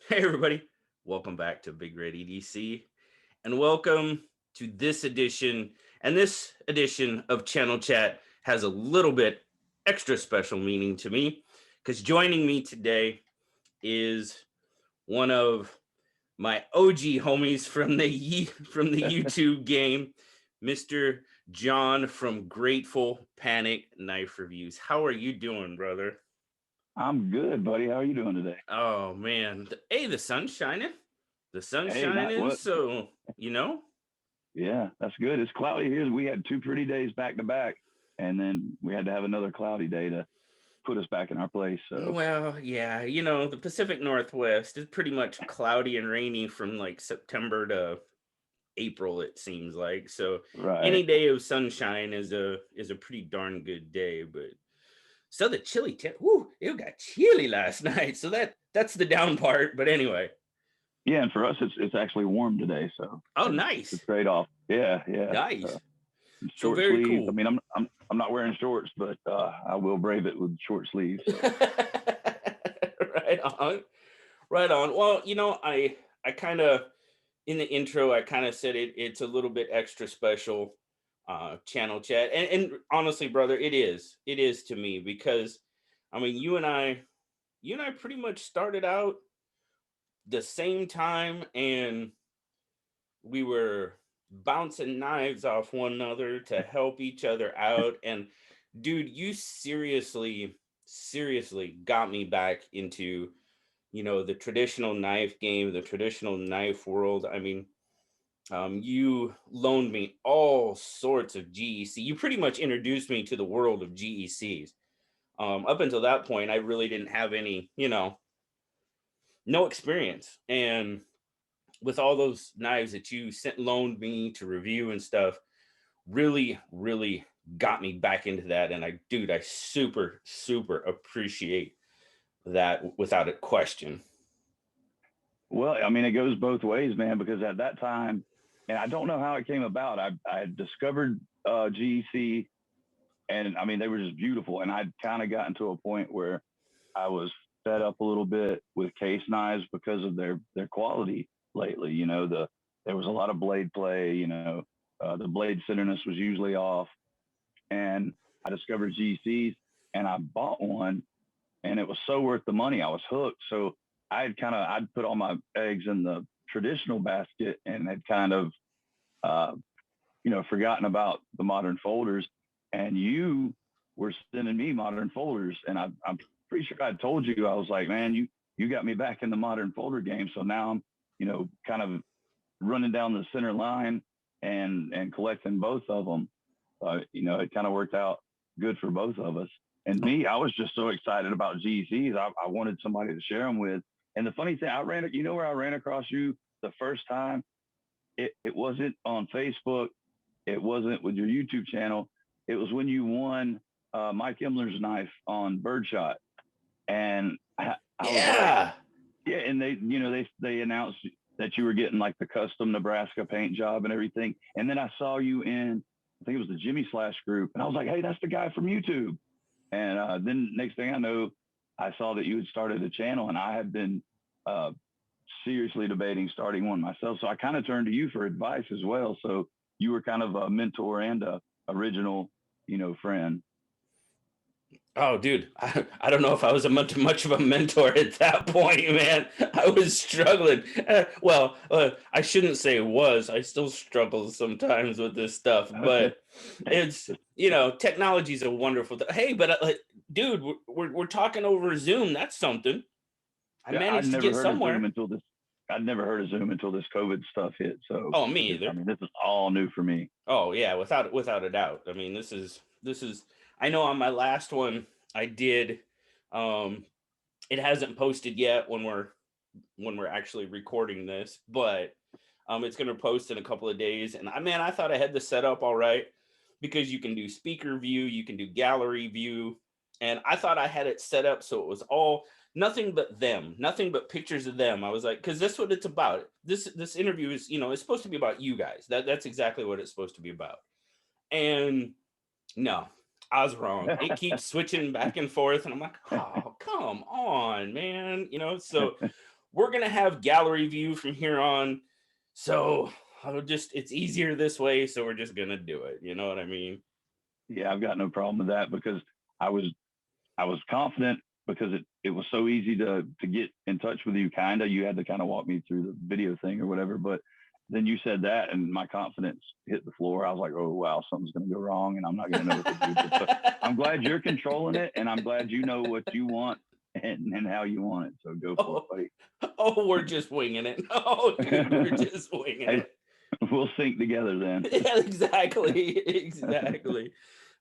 Hey everybody, welcome back to BigRedEDC and welcome to this edition. And this edition of Channel Chat has a little bit extra special meaning to me because joining me today is one of my OG homies from the YouTube game, Mr. John from Grateful Panic Knife Reviews. How are you doing, brother? I'm good, buddy. How are you doing today? Oh man, hey, the sun's shining. The sun's Hey, not shining, what? so you know. Yeah, that's good. It's cloudy here. We had two pretty days back to back, and then we had to have another cloudy day to put us back in our place. So, Well, yeah, the Pacific Northwest is pretty much cloudy and rainy from like September to April, it seems like. So right. any day of sunshine is a pretty darn good day. But so the whoo, it got chilly last night. So that's the down part. But anyway, Yeah, and for us, it's actually warm today, so oh it's a nice, trade off. Yeah, yeah. nice. So Short very sleeves. I cool. mean, I'm not wearing shorts, but I will brave it with short sleeves. So, Right on. Right on. Well, I kind of in the intro I kind of said it's a little bit extra special channel chat. And honestly, brother, it is. It is to me because I mean, you and I pretty much started out the same time and we were bouncing knives off one another to help each other out. And dude, you seriously got me back into the traditional knife game, the traditional knife world. I mean, you loaned me all sorts of GEC. You pretty much introduced me to the world of GECs. Up until that point, I really didn't have any, no experience. And with all those knives that you sent loaned me to review and stuff, really got me back into that. And I super appreciate that without a question. well, I mean, it goes both ways, man. Because at that time, and I don't know how it came about. I had discovered GEC, and I mean, they were just beautiful. And I'd kind of gotten to a point where I was fed up a little bit with case knives because of their quality lately. There was a lot of blade play. The blade centerness was usually off, and I discovered GCs, and I bought one, and it was so worth the money. I was hooked. So I'd put all my eggs in the traditional basket and had kind of uh, forgotten about the modern folders. And you were sending me modern folders, and I'm pretty sure I told you, I was like, man, you got me back in the modern folder game. So now I'm, kind of running down the center line and collecting both of them. It kind of worked out good for both of us. And me, I was just so excited about GCs. I wanted somebody to share them with. And the funny thing, where I ran across you the first time? It wasn't on Facebook. It wasn't with your YouTube channel. It was when you won Mike Imler's knife on Birdshot, and I was like, Yeah. yeah. And they announced that you were getting like the custom Nebraska paint job and everything. And then I saw you in, I think it was the Jimmy Slash group, and I was like, hey, that's the guy from YouTube. And then next thing I know, I saw that you had started a channel, and I had been uh, seriously debating starting one myself. So I kind of turned to you for advice as well. So you were kind of a mentor and a original, friend. Oh, dude, I don't know if I was much of a mentor at that point, man. I was struggling. I shouldn't say was. I still struggle sometimes with this stuff, but it's technology is a wonderful. Hey, but dude, we're talking over Zoom. That's something. I Yeah, I'd managed to never get heard of Zoom somewhere. until this. I'd never heard of Zoom until this COVID stuff hit. So, Oh, me either. this is all new for me. Oh yeah, without a doubt. I mean, this is. I know on my last one I did. Um, it hasn't posted yet when we're actually recording this, but it's gonna post in a couple of days. And I thought I had the setup all right because you can do speaker view, you can do gallery view, and I thought I had it set up so it was all nothing but them, nothing but pictures of them. I was like, because that's what it's about. This interview is it's supposed to be about you guys. That's exactly what it's supposed to be about. And no, I was wrong. It keeps switching back and forth, and I'm like, oh, come on, man. So we're gonna have gallery view from here on. So it's easier this way. So we're just gonna do it. You know what I mean? Yeah, I've got no problem with that because I was I was confident because it was so easy to get in touch with you. Kinda, you had to kind of walk me through the video thing or whatever. But then you said that, and my confidence hit the floor. I was like, oh wow, something's going to go wrong, and I'm not going to know what to do. But so I'm glad you're controlling it, and I'm glad you know what you want and how you want it. So go for Oh, it, oh, we're just winging it. Oh, dude, we're buddy. just winging Hey, it. we'll sync together then. Yeah, exactly, exactly,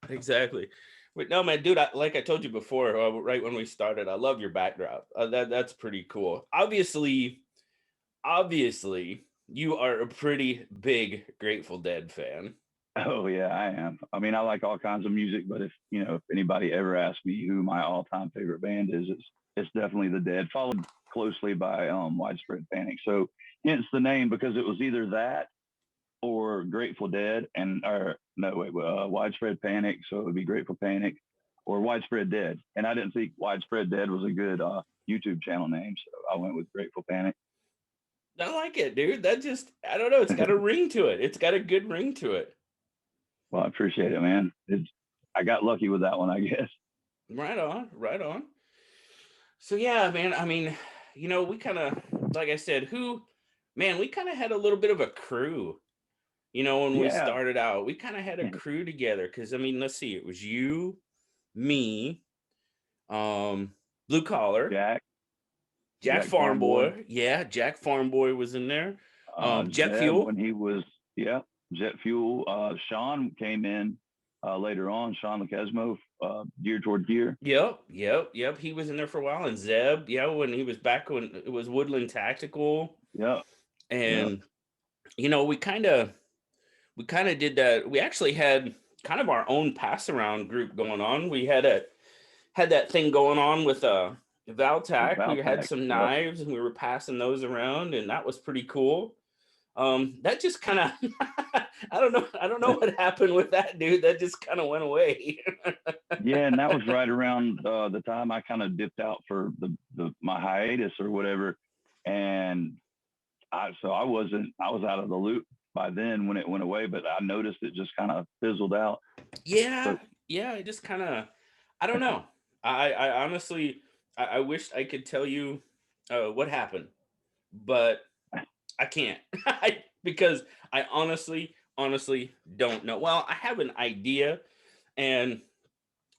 exactly. But no, man, dude, like I told you before, right when we started, I love your backdrop. That's pretty cool. Obviously, you are a pretty big Grateful Dead fan. Oh yeah, I am. I mean, I like all kinds of music, but if anybody ever asks me who my all-time favorite band is, it's definitely the Dead, followed closely by Widespread Panic. So hence the name because it was either that or Grateful Dead, and or no wait, Widespread Panic. So it would be Grateful Panic or Widespread Dead. And I didn't think Widespread Dead was a good YouTube channel name, so I went with Grateful Panic. I like it, dude. I don't know. It's got a ring to it. It's got a good ring to it. Well, I appreciate it, man. I got lucky with that one, I guess. Right on, right on. So yeah, man. I mean, we kind of, like I said, man, we kind of had a little bit of a crew. When we Yeah, started out, we kind of had a crew together. Because I mean, let's see, it was you, me, um, Blue Collar, Jack, Jack Jack Farm Farm Boy. Boy. Yeah, Jack Farm Boy was in there. Jet Zeb Fuel. when he was, yeah, Jet Fuel. Sean came in later on. Sean Lekesmo, Gear Toward Gear. Yep, yep, yep. He was in there for a while, and Zeb, yeah, when he was back when it was Woodland Tactical, Yeah, yeah. and we kind of did that. We actually had kind of our own pass around group going on. We had that thing going on with With Valtac. We had Valtech. some Yep. knives and we were passing those around, and that was pretty cool. That just kind of I don't know what happened with that, dude. That just kind of went away. Yeah, and that was right around the time I kind of dipped out for my hiatus or whatever, and I was out of the loop by then when it went away, but I noticed it just kind of fizzled out. Yeah, So yeah. It just kind of, I don't know. I honestly, I wish I could tell you what happened, but I can't. Because I honestly don't know. Well, I have an idea, and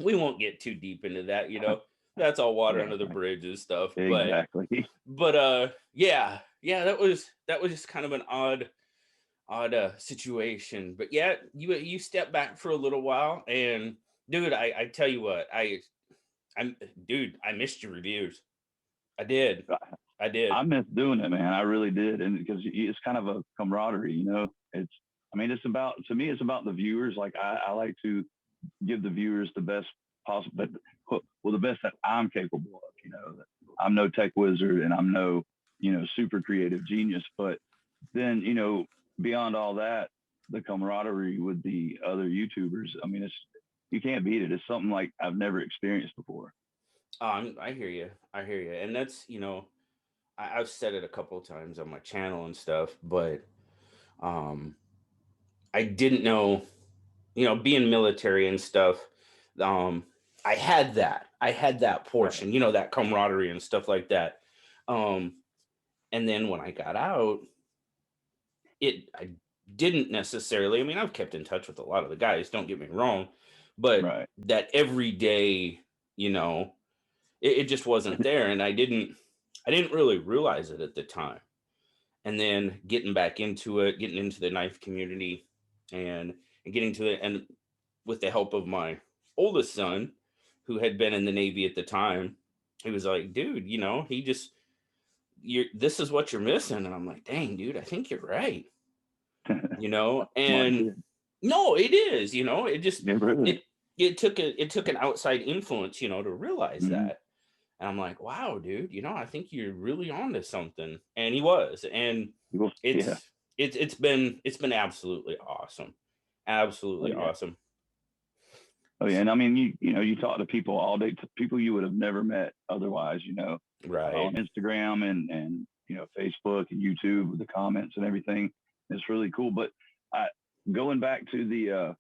we won't get too deep into that. That's all water yeah, under the bridge and stuff. But exactly. yeah, yeah. That was just kind of an odd situation. But yeah, you step back for a little while, and dude, I tell you what, I'm dude, I missed your reviews. I did, I did. I miss doing it, man. I really did, and because it's kind of a camaraderie. It's, I mean, it's about to me, it's about the viewers. Like I like to give the viewers the best possible, but well, the best that I'm capable of. I'm no tech wizard, and I'm no super creative genius, but then beyond all that, the camaraderie with the other YouTubers. I mean, it's you can't beat it. It's something like I've never experienced before. I hear you. I hear you. And that's, I've said it a couple of times on my channel and stuff, but um, I didn't know, being military and stuff. Um, I had that Right. portion, that camaraderie and stuff like that. Um, and then when I got out, I didn't necessarily. I mean, I've kept in touch with a lot of the guys. Don't get me wrong, but Right. that every day, you know, it just wasn't there, and I didn't really realize it at the time. And then getting into the knife community, and getting to it, and with the help of my oldest son, who had been in the Navy at the time, he was like, "Dude, this is what you're missing." And I'm like, "Dang, dude, I think you're right." Smart And kid. no, it is, it just Yeah, really. it it took an outside influence, to realize Mhm. that. And I'm like, wow, dude, I think you're really onto something. And he was. And Yeah. it's been absolutely awesome. Oh Absolutely yeah. awesome. Oh yeah, and I mean, you talk to people all day, to people you would have never met otherwise, Right. on Instagram and Facebook and YouTube with the comments and everything. It's really cool. But I, going back to the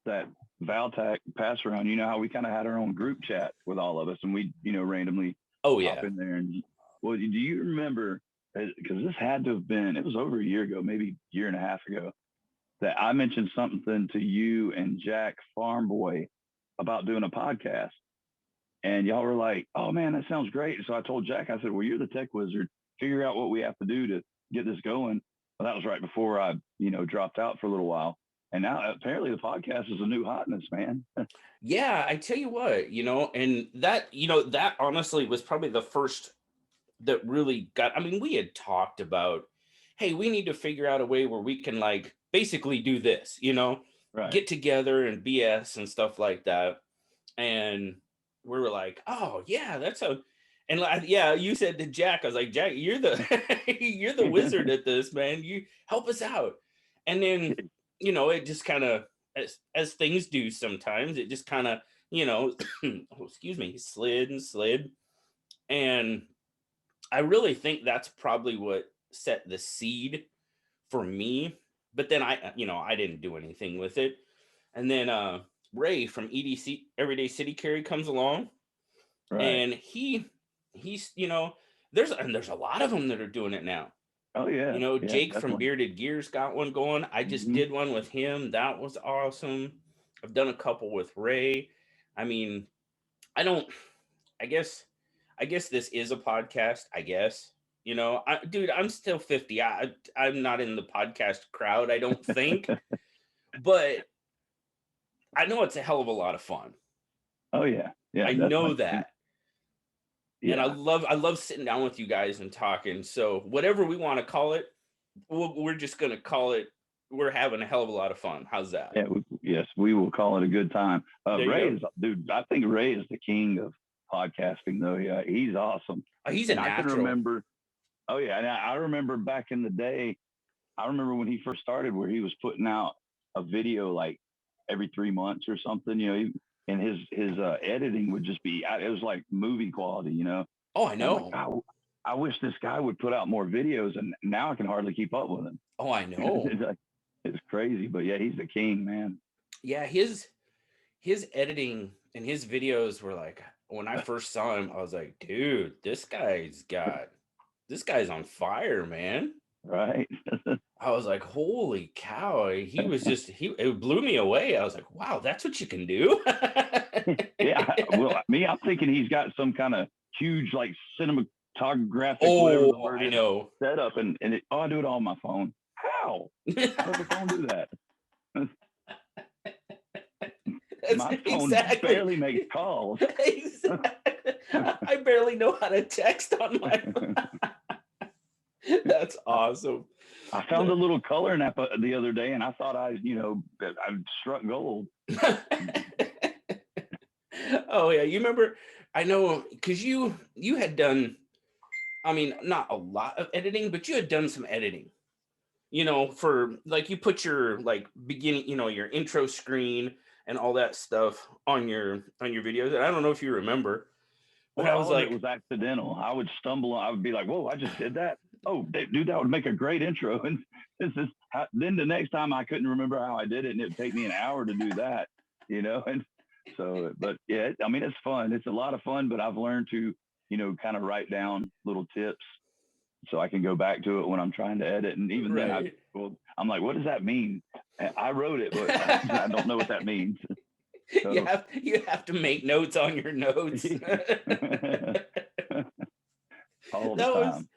that Valtac pass around, how we kind of had our own group chat with all of us, and we randomly Oh hop yeah. in there. And well, do you remember? Because this had to have been, it was over a year ago, maybe a year and a half ago, that I mentioned something to you and Jack Farm Boy about doing a podcast. And y'all were like, oh man, that sounds great. So I told Jack, I said, well, you're the tech wizard. Figure out what we have to do to get this going. Well, that was right before I, dropped out for a little while. And now apparently the podcast is a new hotness, man. Yeah, I tell you what, and that honestly was probably the first that really got, I mean, we had talked about, hey, we need to figure out a way where we can like basically do this, Right. get together and BS and stuff like that. And we were like, oh yeah, that's a, and yeah, you said to Jack, I was like, Jack, you're the you're the wizard at this, man. You help us out. And then, it just kind of, as things do sometimes, it just kind of, oh, excuse me, slid and slid. And I really think that's probably what set the seed for me. But then I didn't do anything with it. And then Ray from EDC Everyday City Carry comes along, Right. and he's there's a lot of them that are doing it now. Oh yeah. Yeah, Jake from definitely. Bearded Gears got one going. I just Hmm. did one with him. That was awesome. I've done a couple with Ray. I mean, I don't I guess this is a podcast, I guess. Dude, I'm still 50. I'm not in the podcast crowd, I don't think, but I know it's a hell of a lot of fun. Oh yeah. Yeah, I know definitely. And that. And I yeah. love I love sitting down with you guys and talking. So whatever we want to call it, we're just gonna call it. We're having a hell of a lot of fun. How's that? Yeah, yes, we will call it a good time. There you Ray go. is, dude. I think Ray is the king of podcasting, though. Yeah, he's awesome. Oh, he's a And I can natural. remember. Oh yeah, and I remember back in the day. I remember when he first started, where he was putting out a video like every 3 months or something. And his editing would just be. It was like movie quality. Oh, I And I'm like, know. wow, I wish this guy would put out more videos, and now I can hardly keep up with him. Oh, I know. It's crazy, but yeah, he's the king, man. Yeah, his editing and his videos were like, when I first saw him, I was like, dude, this guy's on fire, man. Right. I was like, holy cow. It blew me away. I was like, wow, that's what you can do. Yeah. Well, I'm thinking he's got some kind of huge, like, cinematographic, whatever the Oh, word I is, know. setup, and I do it all on my phone. How? How does the phone do that? That's My phone exactly. barely makes calls. Exactly. I barely know how to text on my phone. That's awesome. I found a little color app the other day, and I thought I struck gold. Oh yeah, you remember? I know because you had done. I mean, not a lot of editing, but you had done some editing. For like you put your like beginning, your intro screen and all that stuff on your videos. And I don't know if you remember, but Well, I was all of it like, was accidental. I would stumble. I would be like, "Whoa, I just did that." Oh, dude, that would make a great intro. And this is then the next time I couldn't remember how I did it, and it'd take me an hour to do that. And so, but yeah, I mean, it's fun. It's a lot of fun. But I've learned to, kind of write down little tips so I can go back to it when I'm trying to edit. And even then, right. I'm like, what does that mean? I wrote it, but I don't know what that means. you So have you have to make notes on your notes. all the That was, time.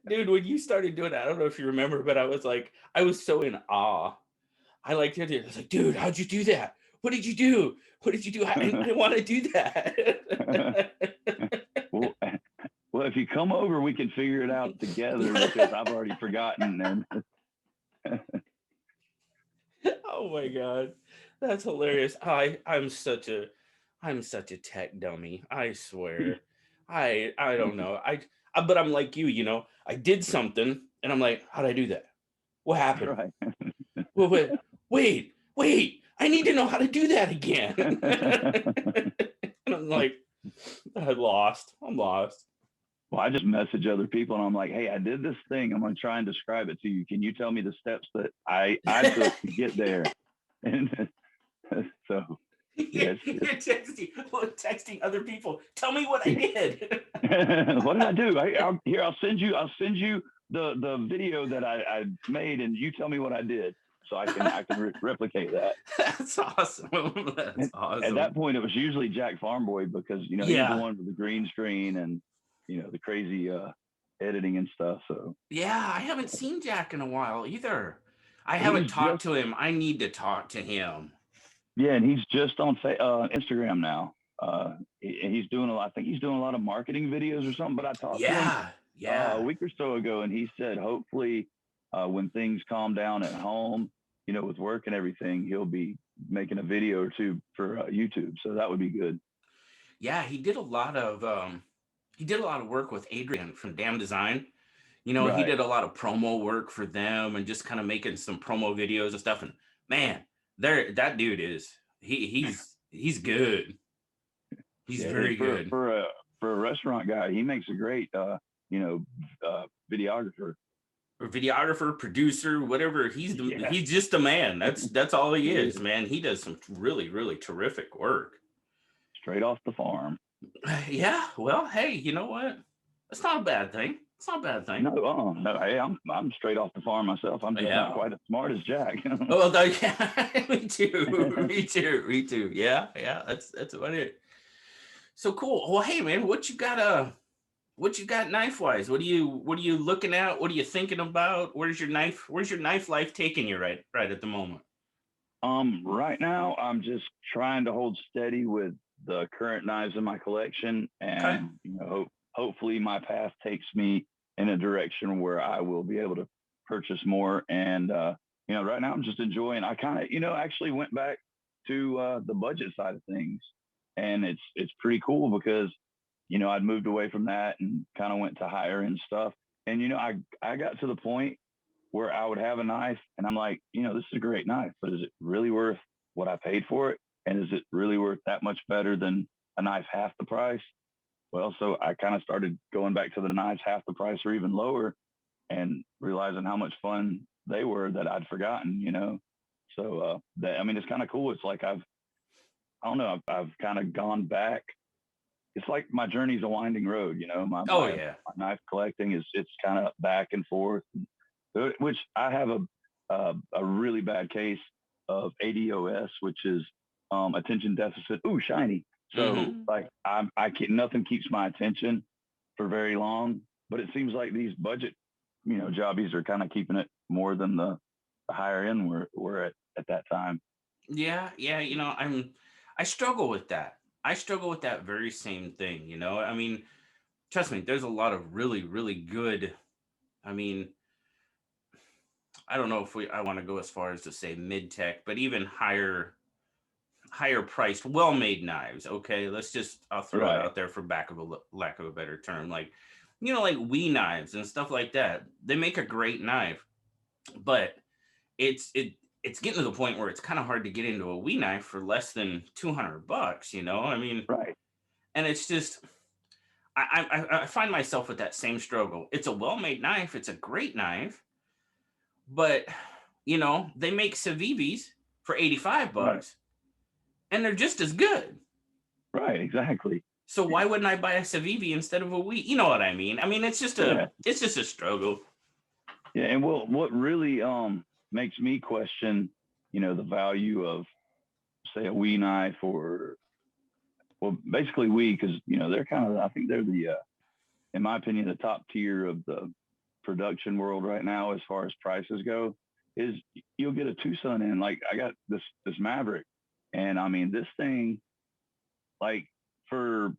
dude, when you started doing it, I don't know if you remember, but I was so in awe. I liked it. I was like, dude, how'd you do that? What did you do? What did you do? I want to do that. well, well, if you come over, we can figure it out together because I've already forgotten. And Oh my god, that's hilarious. I'm such a tech dummy. I swear. I don't know. But I'm like you. I did something, and I'm like, how'd I do that? What happened? right. Wait, wait, wait. I need to know how to do that again. And I'm like, I'm lost. Well, I just message other people and I'm like, hey, I did this thing. I'm going to try and describe it to you. Can you tell me the steps that I took to get there? And so, yes. You're texting other people. Tell me what I did. What did I do? I'll send you the video that I made, and you tell me what I did, so I can replicate that. That's awesome. That's awesome. At that point, it was usually Jack Farm Boy because he's the one with the green screen and the crazy editing and stuff. So yeah, I haven't seen Jack in a while either. I haven't talked to him. I need to talk to him. Yeah, and he's just on Instagram now. He's doing a lot. I think he's doing a lot of marketing videos or something. But I talked to him a week or so ago, and he said hopefully when things calm down at home, with work and everything, he'll be making a video or two for YouTube. So that would be good. Yeah, he did a lot of work with Adrian from Damn Design. He did a lot of promo work for them and just kind of making some promo videos and stuff. And man, that dude he's good. He's very good for a restaurant guy. He makes a great videographer or videographer, producer, whatever. He's just a man. That's all he is, man. He does some really, really terrific work straight off the farm. Yeah, well, hey, you know what? That's not a bad thing. It's not a bad thing. No. Hey, I'm straight off the farm myself. I'm just not quite as smart as Jack. Well, me too. Me too. Yeah, that's about it. So cool. Well, hey, man, what you got knife wise? What are you looking at? What are you thinking about? Where's your knife life taking you right at the moment? Right now I'm just trying to hold steady with the current knives in my collection, and hopefully my path takes me in a direction where I will be able to purchase more. And right now I'm just enjoying. I kind of actually went back to the budget side of things, and it's pretty cool because I'd moved away from that and kind of went to higher end stuff. And I got to the point where I would have a knife and I'm like, this is a great knife, but is it really worth what I paid for it? And is it really worth that much better than a knife half the price? Well, so I kind of started going back to the knives half the price or even lower and realizing how much fun they were that I'd forgotten. So it's kind of cool. It's like I don't know, I've kind of gone back. It's like my journey's a winding road, my knife collecting it's kind of back and forth, which I have a really bad case of ADOS, which is attention deficit. Ooh, shiny. So like I can't, nothing keeps my attention for very long, but it seems like these budget, jobbies are kind of keeping it more than the higher end we're at that time. Yeah. I struggle with that. I struggle with that very same thing. I mean, trust me, there's a lot of really, really good. I mean, I don't know if I want to go as far as to say mid tech, but even higher priced, well made knives. Okay, I'll throw it out there for lack of a better term, like like Wee knives and stuff like that. They make a great knife, but it's getting to the point where it's kind of hard to get into a Wee knife for less than $200. I mean, and it's just. I find myself with that same struggle. It's a well-made knife. It's a great knife, but they make Civivis for $85, and they're just as good. Right, exactly. So why wouldn't I buy a Civivi instead of a Wii? You know what I mean? I mean, it's just a struggle. Yeah, and what really makes me question, the value of say a Wii knife or basically Wii, because they're kind of, I think they're the in my opinion, the top tier of the production world right now as far as prices go, is you'll get a Tucson in. Like I got this Maverick, and I mean this thing, like for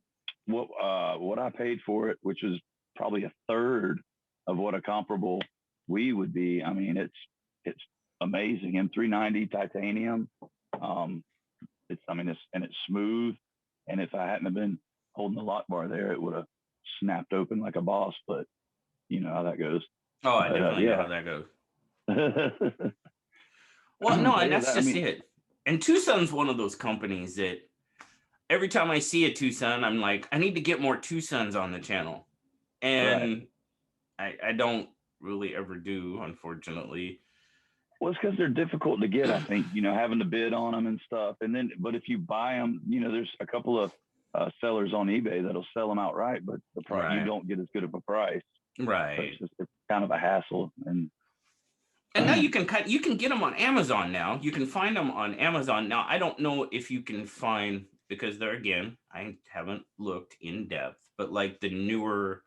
what I paid for it, which is probably a third of what a comparable Wii would be. I mean it's amazing. M390 titanium. It's smooth. And if I hadn't have been holding the lock bar there, it would have snapped open like a boss. But you know how that goes. Oh, I definitely know how that goes. Well, no, and that's just it. And Tucson's one of those companies that every time I see a Tucson, I'm like, I need to get more Tucsons on the channel. Right. And I don't really ever do, unfortunately. Well, it's because they're difficult to get, I think, having to bid on them and stuff. And then, but if you buy them, there's a couple of sellers on eBay that'll sell them outright, but the price, you Right. don't get as good of a price. So Right. it's kind of a hassle. And now you can get them on Amazon now. You can find them on Amazon. Now, I don't know if you can find, because there again, I haven't looked in depth, but like the newer,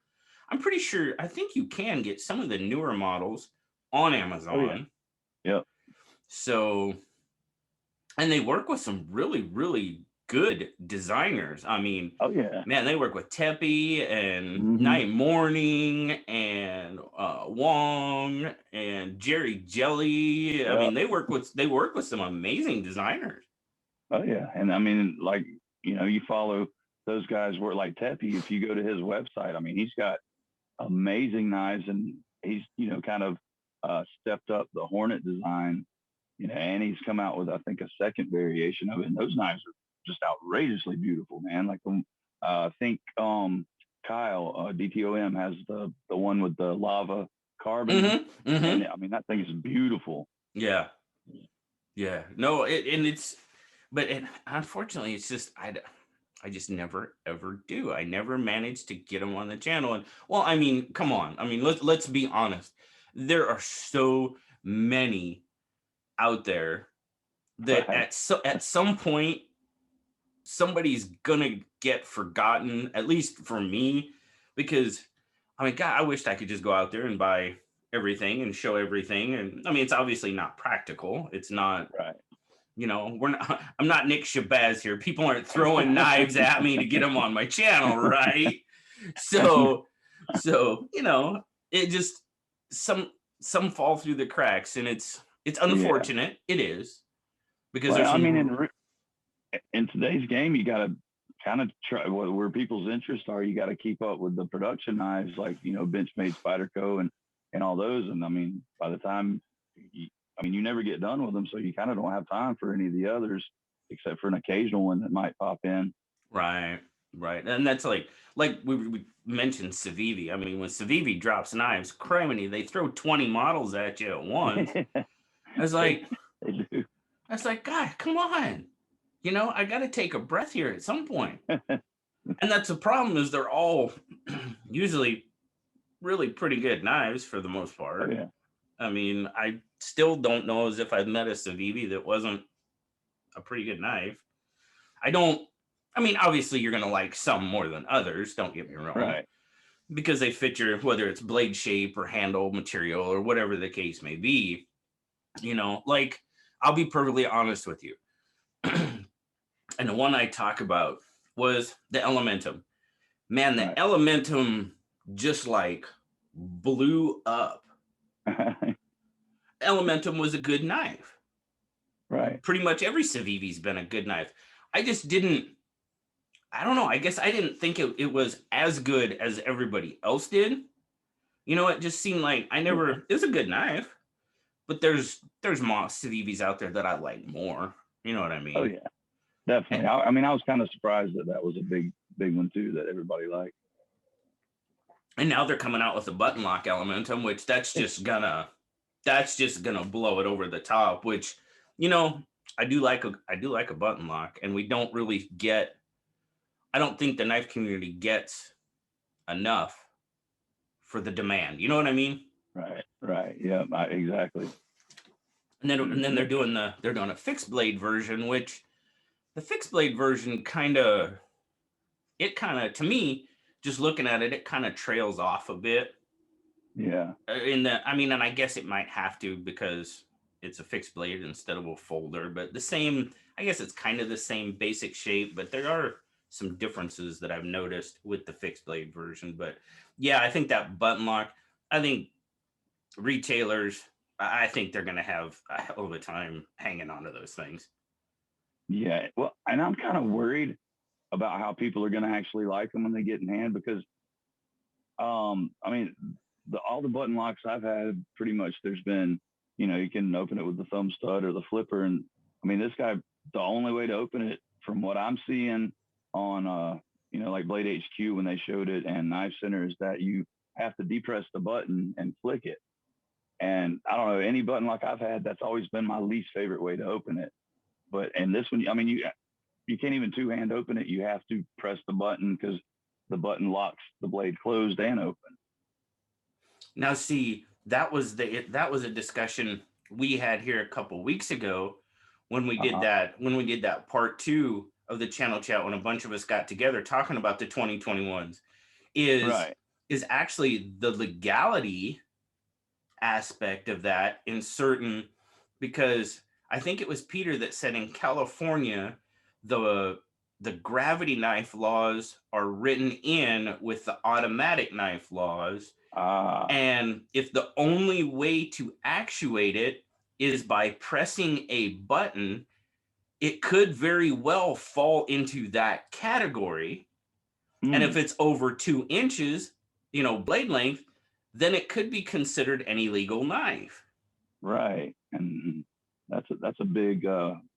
I'm pretty sure, I think you can get some of the newer models on Oh, yeah. Amazon. Yep. So, and they work with some really, really good designers. I mean, Oh, yeah. man, they work with Teppy and Hmm. Night Morning and Wong and Jerry Jelly. I Yeah. mean, they work with some amazing designers. Oh, yeah. And I mean, like, you follow those guys where like Teppy, if you go to his website, I mean, he's got amazing knives, and he's, kind of stepped up the Hornet design, and he's come out with, I think, a second variation of it. And those knives are just outrageously beautiful, man. Like, I think Kyle, DTOM, has the one with the lava carbon. Mm-hmm. Mm-hmm. And I mean, that thing is beautiful. Yeah. Yeah. No, and it's, but unfortunately, it's just, I just never ever do. I never manage to get them on the channel. And well, I mean, come on. I mean, let's be honest. There are so many out there that Right. at some point somebody's gonna get forgotten, at least for me, because I mean, God, I wished I could just go out there and buy everything and show everything. And I mean, it's obviously not practical. It's not, Right. we're not, I'm not Nick Shabazz here. People aren't throwing knives at me to get them on my channel, right? So, it just, some some fall through the cracks, and it's Yeah. unfortunate. It is, because Well, there's I mean, some. in today's game, you got to kind of try where people's interests are. You got to keep up with the production knives, like, Benchmade, Spyderco, and all those. And I mean, by the time, you never get done with them, so you kind of don't have time for any of the others, except for an occasional one that might pop in. Right, right, and that's like we mentioned Civivi. I mean, when Civivi drops knives, criminy, they throw 20 models at you at once. I was they like, they do. God, come on, I got to take a breath here at some point. And that's the problem, is they're all usually really pretty good knives for the most Oh, part. yeah. I mean, I still don't know as if I've met a Civivi that wasn't a pretty good knife. I don't. I mean, obviously, you're gonna like some more than others. Don't get me wrong, Right. because they fit your, whether it's blade shape or handle material or whatever the case may be. Like, I'll be perfectly honest with you. And the one I talk about was the Elementum. Man, the Right. Elementum just like blew up. Elementum was a good knife. Right. Pretty much every Civivi's been a good knife. I just didn't, I don't know. I guess I didn't think it was as good as everybody else did. It just seemed like I Yeah. never, it was a good knife, but there's Moss Civivis out there that I like more. You know what I Oh, mean? yeah. Definitely. And, I mean, I was kind of surprised that was a big one too that everybody liked. and now they're coming out with a button lock Elementum, which that's just gonna blow it over the top. Which, you know, I do like a button lock, and we don't really get. I don't think the knife community gets enough for the demand. You know what I mean? Right. Right. Yeah. Exactly. And then they're doing a fixed blade version, which the fixed blade version kind of, to me, just looking at it, it kind of trails off a bit. Yeah. I mean, and I guess it might have to, because it's a fixed blade instead of a folder, but the same, I guess it's kind of the same basic shape, but there are some differences that I've noticed with the fixed blade version. But yeah, I think that button lock, I think retailers, I think they're going to have a hell of a time hanging on to those things. Yeah. Well, and I'm kind of worried about how people are going to actually like them when they get in hand because, I mean, all the button locks I've had, pretty much there's been, you can open it with the thumb stud or the flipper. And I mean, this guy the only way to open it, from what I'm seeing on, like Blade HQ when they showed it and Knife Center, is that you have to depress the button and flick it. And I don't know, any button like I've had, that's always been my least favorite way to open it. But and this one, I mean, you can't even two-hand open it. You have to press the button because the button locks the blade closed and open. Now, see, that was a discussion we had here a couple weeks ago when we did that part 2 of the channel chat, when a bunch of us got together talking about the 2021s. Is Right. is actually the legality aspect of that in certain, because I think it was Peter that said in California the gravity knife laws are written in with the automatic knife laws, and if the only way to actuate it is by pressing a button, it could very well fall into that category. And if it's over 2 inches, blade length, then it could be considered an illegal knife. Right. And that's a big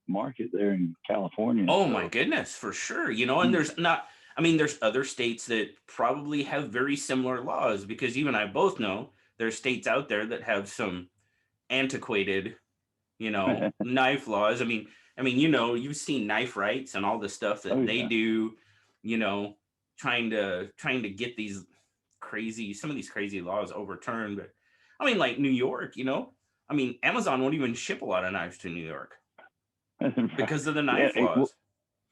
market there in California. Oh so. my goodness, for sure. And there's other states that probably have very similar laws, because even I both know there's states out there that have some antiquated, knife laws. You've seen knife rights and all the stuff that they do, trying to get some of these crazy laws overturned. But like New York, Amazon won't even ship a lot of knives to New York because of the knife laws.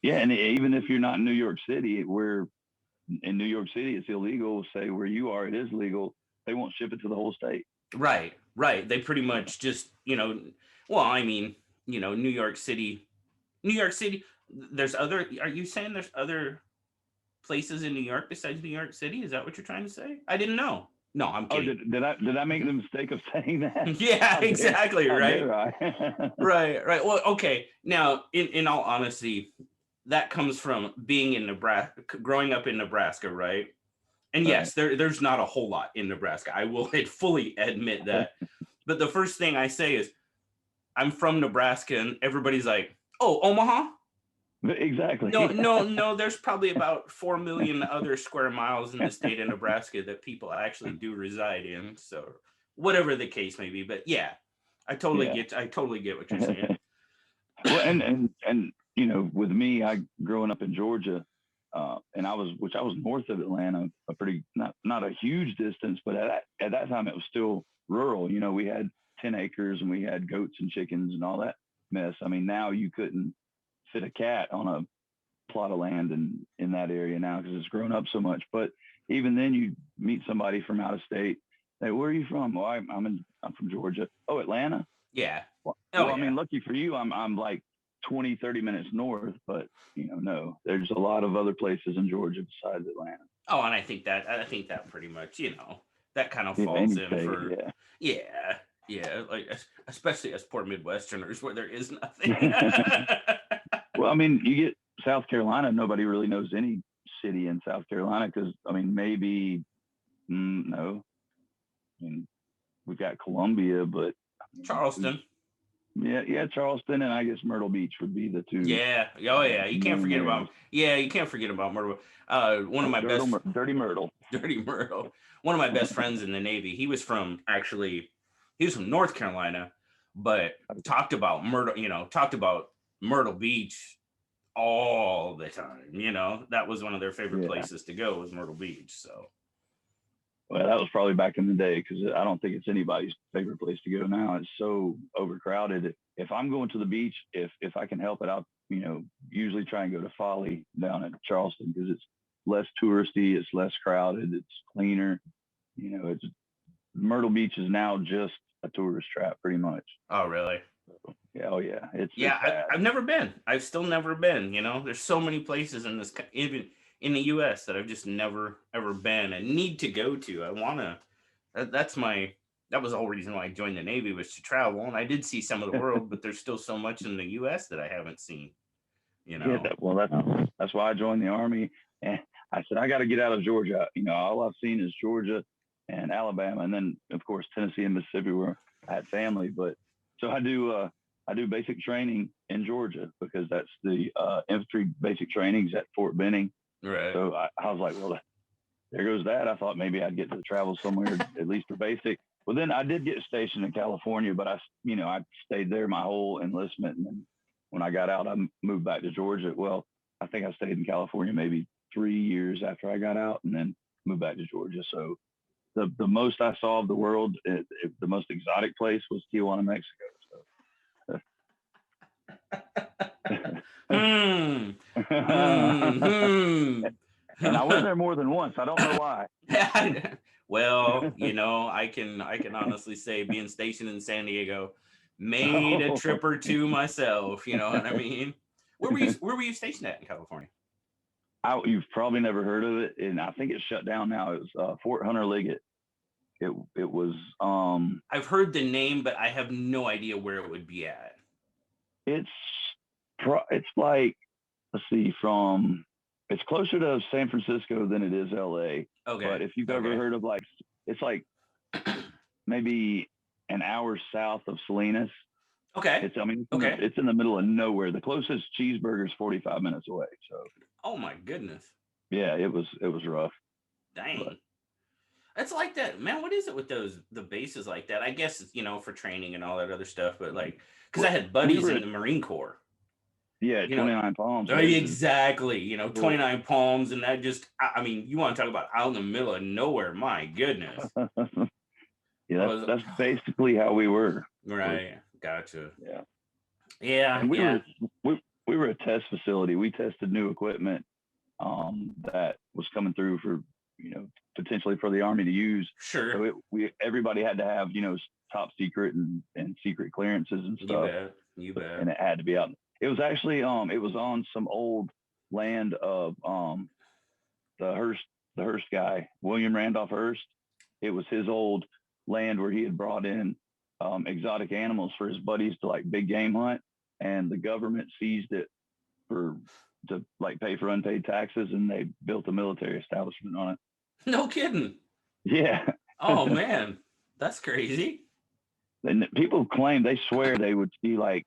And even if you're not in New York City, in New York City, it's illegal. Say where you are, it is legal. They won't ship it to the whole state. Right. They pretty much just, New York City, are you saying there's other places in New York besides New York City? Is that what you're trying to say? I didn't know. No, I'm kidding. Oh, did I make the mistake of saying that? Yeah, exactly. Right. Right. Well, okay. Now, in all honesty, that comes from being in Nebraska, growing up in Nebraska, right? And yes, there's not a whole lot in Nebraska. I will fully admit that. But the first thing I say is, I'm from Nebraska, and everybody's like, "Oh, Omaha." Exactly. No. There's probably about 4 million other square miles in the state of Nebraska that people actually do reside in. So, whatever the case may be, but yeah, I totally get what you're saying. Well, and with me, growing up in Georgia, and I was north of Atlanta, a pretty not a huge distance, but at that time it was still rural. We had 10 acres and we had goats and chickens and all that mess. I mean, now you couldn't fit a cat on a plot of land in that area now because it's grown up so much. But even then, you meet somebody from out of state. Hey, where are you from? Well, I'm from Georgia. Oh, Atlanta. Yeah. I mean, lucky for you, I'm like 20, 30 minutes north, but no, there's a lot of other places in Georgia besides Atlanta. Oh, and I think that pretty much, that kind of falls in for, like, especially as poor Midwesterners where there is nothing. Well, I mean, you get South Carolina, nobody really knows any city in South Carolina because, I mean, maybe, no. I mean, we've got Columbia, but Charleston. Yeah, Charleston, and I guess Myrtle Beach would be the two. Yeah. Oh, yeah. You can't forget about Myrtle. One of my Dirty Myrtle. Dirty Myrtle. One of my best friends in the Navy. He was from North Carolina, but talked about Myrtle Beach all the time. That was one of their favorite places to go, was Myrtle Beach. So. Well, that was probably back in the day, because I don't think it's anybody's favorite place to go now. It's so overcrowded. If I'm going to the beach, if I can help it out, usually try and go to Folly down at Charleston because it's less touristy, it's less crowded, it's cleaner. It's Myrtle Beach is now just a tourist trap, pretty much. Oh, really? Oh, yeah. I've never been. I've still never been. There's so many places in this, even in the U.S. that I've just never ever been and need to go to. I want to. That was the whole reason why I joined the Navy, was to travel, and I did see some of the world, but there's still so much in the U.S. that I haven't seen. Yeah, that's why I joined the Army, and I said I got to get out of Georgia. All I've seen is Georgia and Alabama, and then of course Tennessee and Mississippi, where I had family. But so I do I do basic training in Georgia because that's the infantry basic trainings at Fort Benning. Right. So I was like, well, there goes that. I thought maybe I'd get to travel somewhere at least for basic. Well, then I did get stationed in California, but I stayed there my whole enlistment, and then when I got out, I moved back to Georgia. Well, I think I stayed in California maybe 3 years after I got out, and then moved back to Georgia. So the most I saw of the world, the most exotic place was Tijuana, Mexico. Hmm. Hmm. And I went there more than once. I don't know why. Well, I can honestly say being stationed in San Diego made a trip or two myself, you know what I mean? Where were you stationed at in California? You've probably never heard of it, and I think it's shut down now. It was Fort Hunter Liggett. It was I've heard the name, but I have no idea where it would be at. it's it's like, let's see, from it's closer to San Francisco than it is LA. Okay. But if you've ever heard of, like, it's like maybe an hour south of Salinas. Okay. It's in the middle of nowhere. The closest cheeseburger is 45 minutes away. So Oh my goodness. yeah, it was rough. Dang. But It's like that, man. What is it with the bases like that? I guess it's, for training and all that other stuff, but like, because I had buddies in the Marine Corps. Yeah, 29 Palms. Exactly. 29 Palms, and that just, I mean, you want to talk about out in the middle of nowhere? My goodness. Yeah, that's basically how we were. Right. Gotcha. Yeah. Yeah. And we were a test facility. We tested new equipment that was coming through for, potentially for the Army to use. Sure. So everybody had to have, top secret and secret clearances and stuff. You bet. And it had to be out. It was actually it was on some old land of the Hearst guy, William Randolph Hearst. It was his old land where he had brought in exotic animals for his buddies to, like, big game hunt, and the government seized it to like pay for unpaid taxes, and they built a military establishment on it. No kidding. Yeah. Oh man, that's crazy. And people claim, they swear they would see like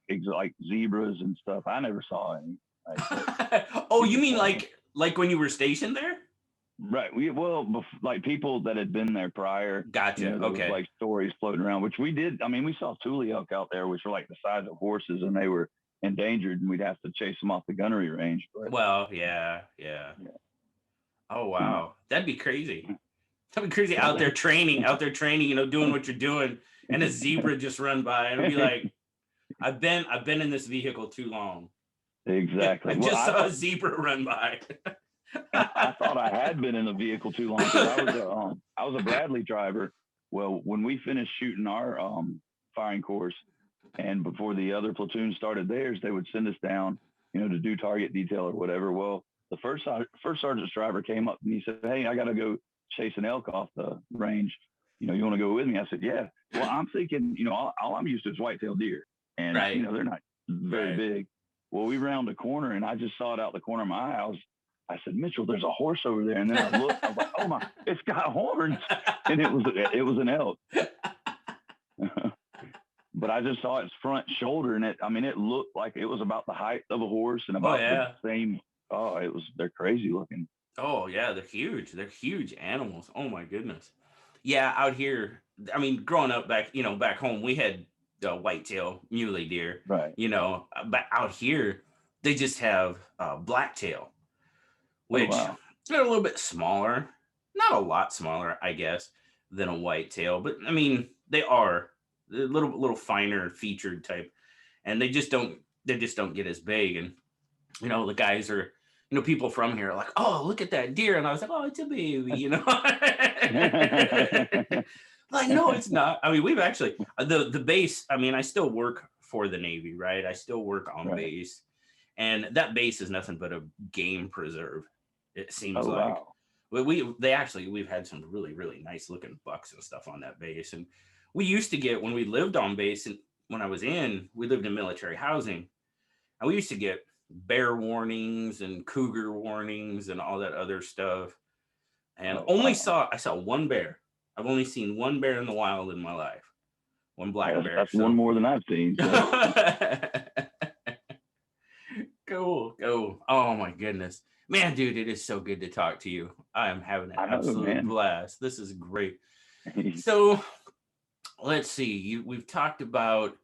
zebras and stuff. I never saw any. Oh, you mean like when you were stationed there? Right. Like people that had been there prior. Gotcha. There was, like, stories floating around, which we did. I mean, we saw tule elk out there, which were like the size of horses, and they were endangered, and we'd have to chase them off the gunnery range. But, well, yeah. Oh wow, that'd be crazy. That'd be crazy out there training, doing what you're doing, and a zebra just run by, and it'd be like, I've been in this vehicle too long. Exactly. I just saw a zebra run by. I thought I had been in a vehicle too long, because I was a Bradley driver. Well, when we finished shooting our firing course, and before the other platoon started theirs, they would send us down, to do target detail or whatever. Well, the first sergeant's driver came up and he said, "Hey, I got to go chase an elk off the range. You want to go with me?" I said, "Yeah." Well, I'm thinking, all I'm used to is white-tailed deer, and they're not very big. Well, we round a corner, and I just saw it out the corner of my eye. I said, "Mitchell, there's a horse over there." And then I looked, I was like, "Oh my, it's got horns." And it was an elk. But I just saw its front shoulder, and it looked like it was about the height of a horse and about the same. They're crazy looking. Oh yeah, they're huge. They're huge animals. Oh my goodness. Yeah, out here, I mean, growing up back home, we had whitetail muley deer. Right. But out here, they just have blacktail, which they're a little bit smaller, not a lot smaller, I guess, than a whitetail. But I mean, they are a little finer featured type, and they just don't get as big. And the guys are, people from here are like, "Oh, look at that deer," and I was like, "Oh, it's a baby," Like, no, it's not. I mean, we've actually the base. I mean, I still work for the Navy, right? I still work on base, and that base is nothing but a game preserve. It seems like. Wow. We've had some really, really nice looking bucks and stuff on that base, and we used to get, when we lived on base, and when we lived in military housing, and we used to get bear warnings and cougar warnings and all that other stuff. And I saw one bear. I've only seen one bear in the wild in my life. One black bear. That's So one more than I've seen. So. Cool. Oh my goodness. Man, dude, it is so good to talk to you. I am having an I know, absolute man. blast. This is great. So let's see. We've talked about,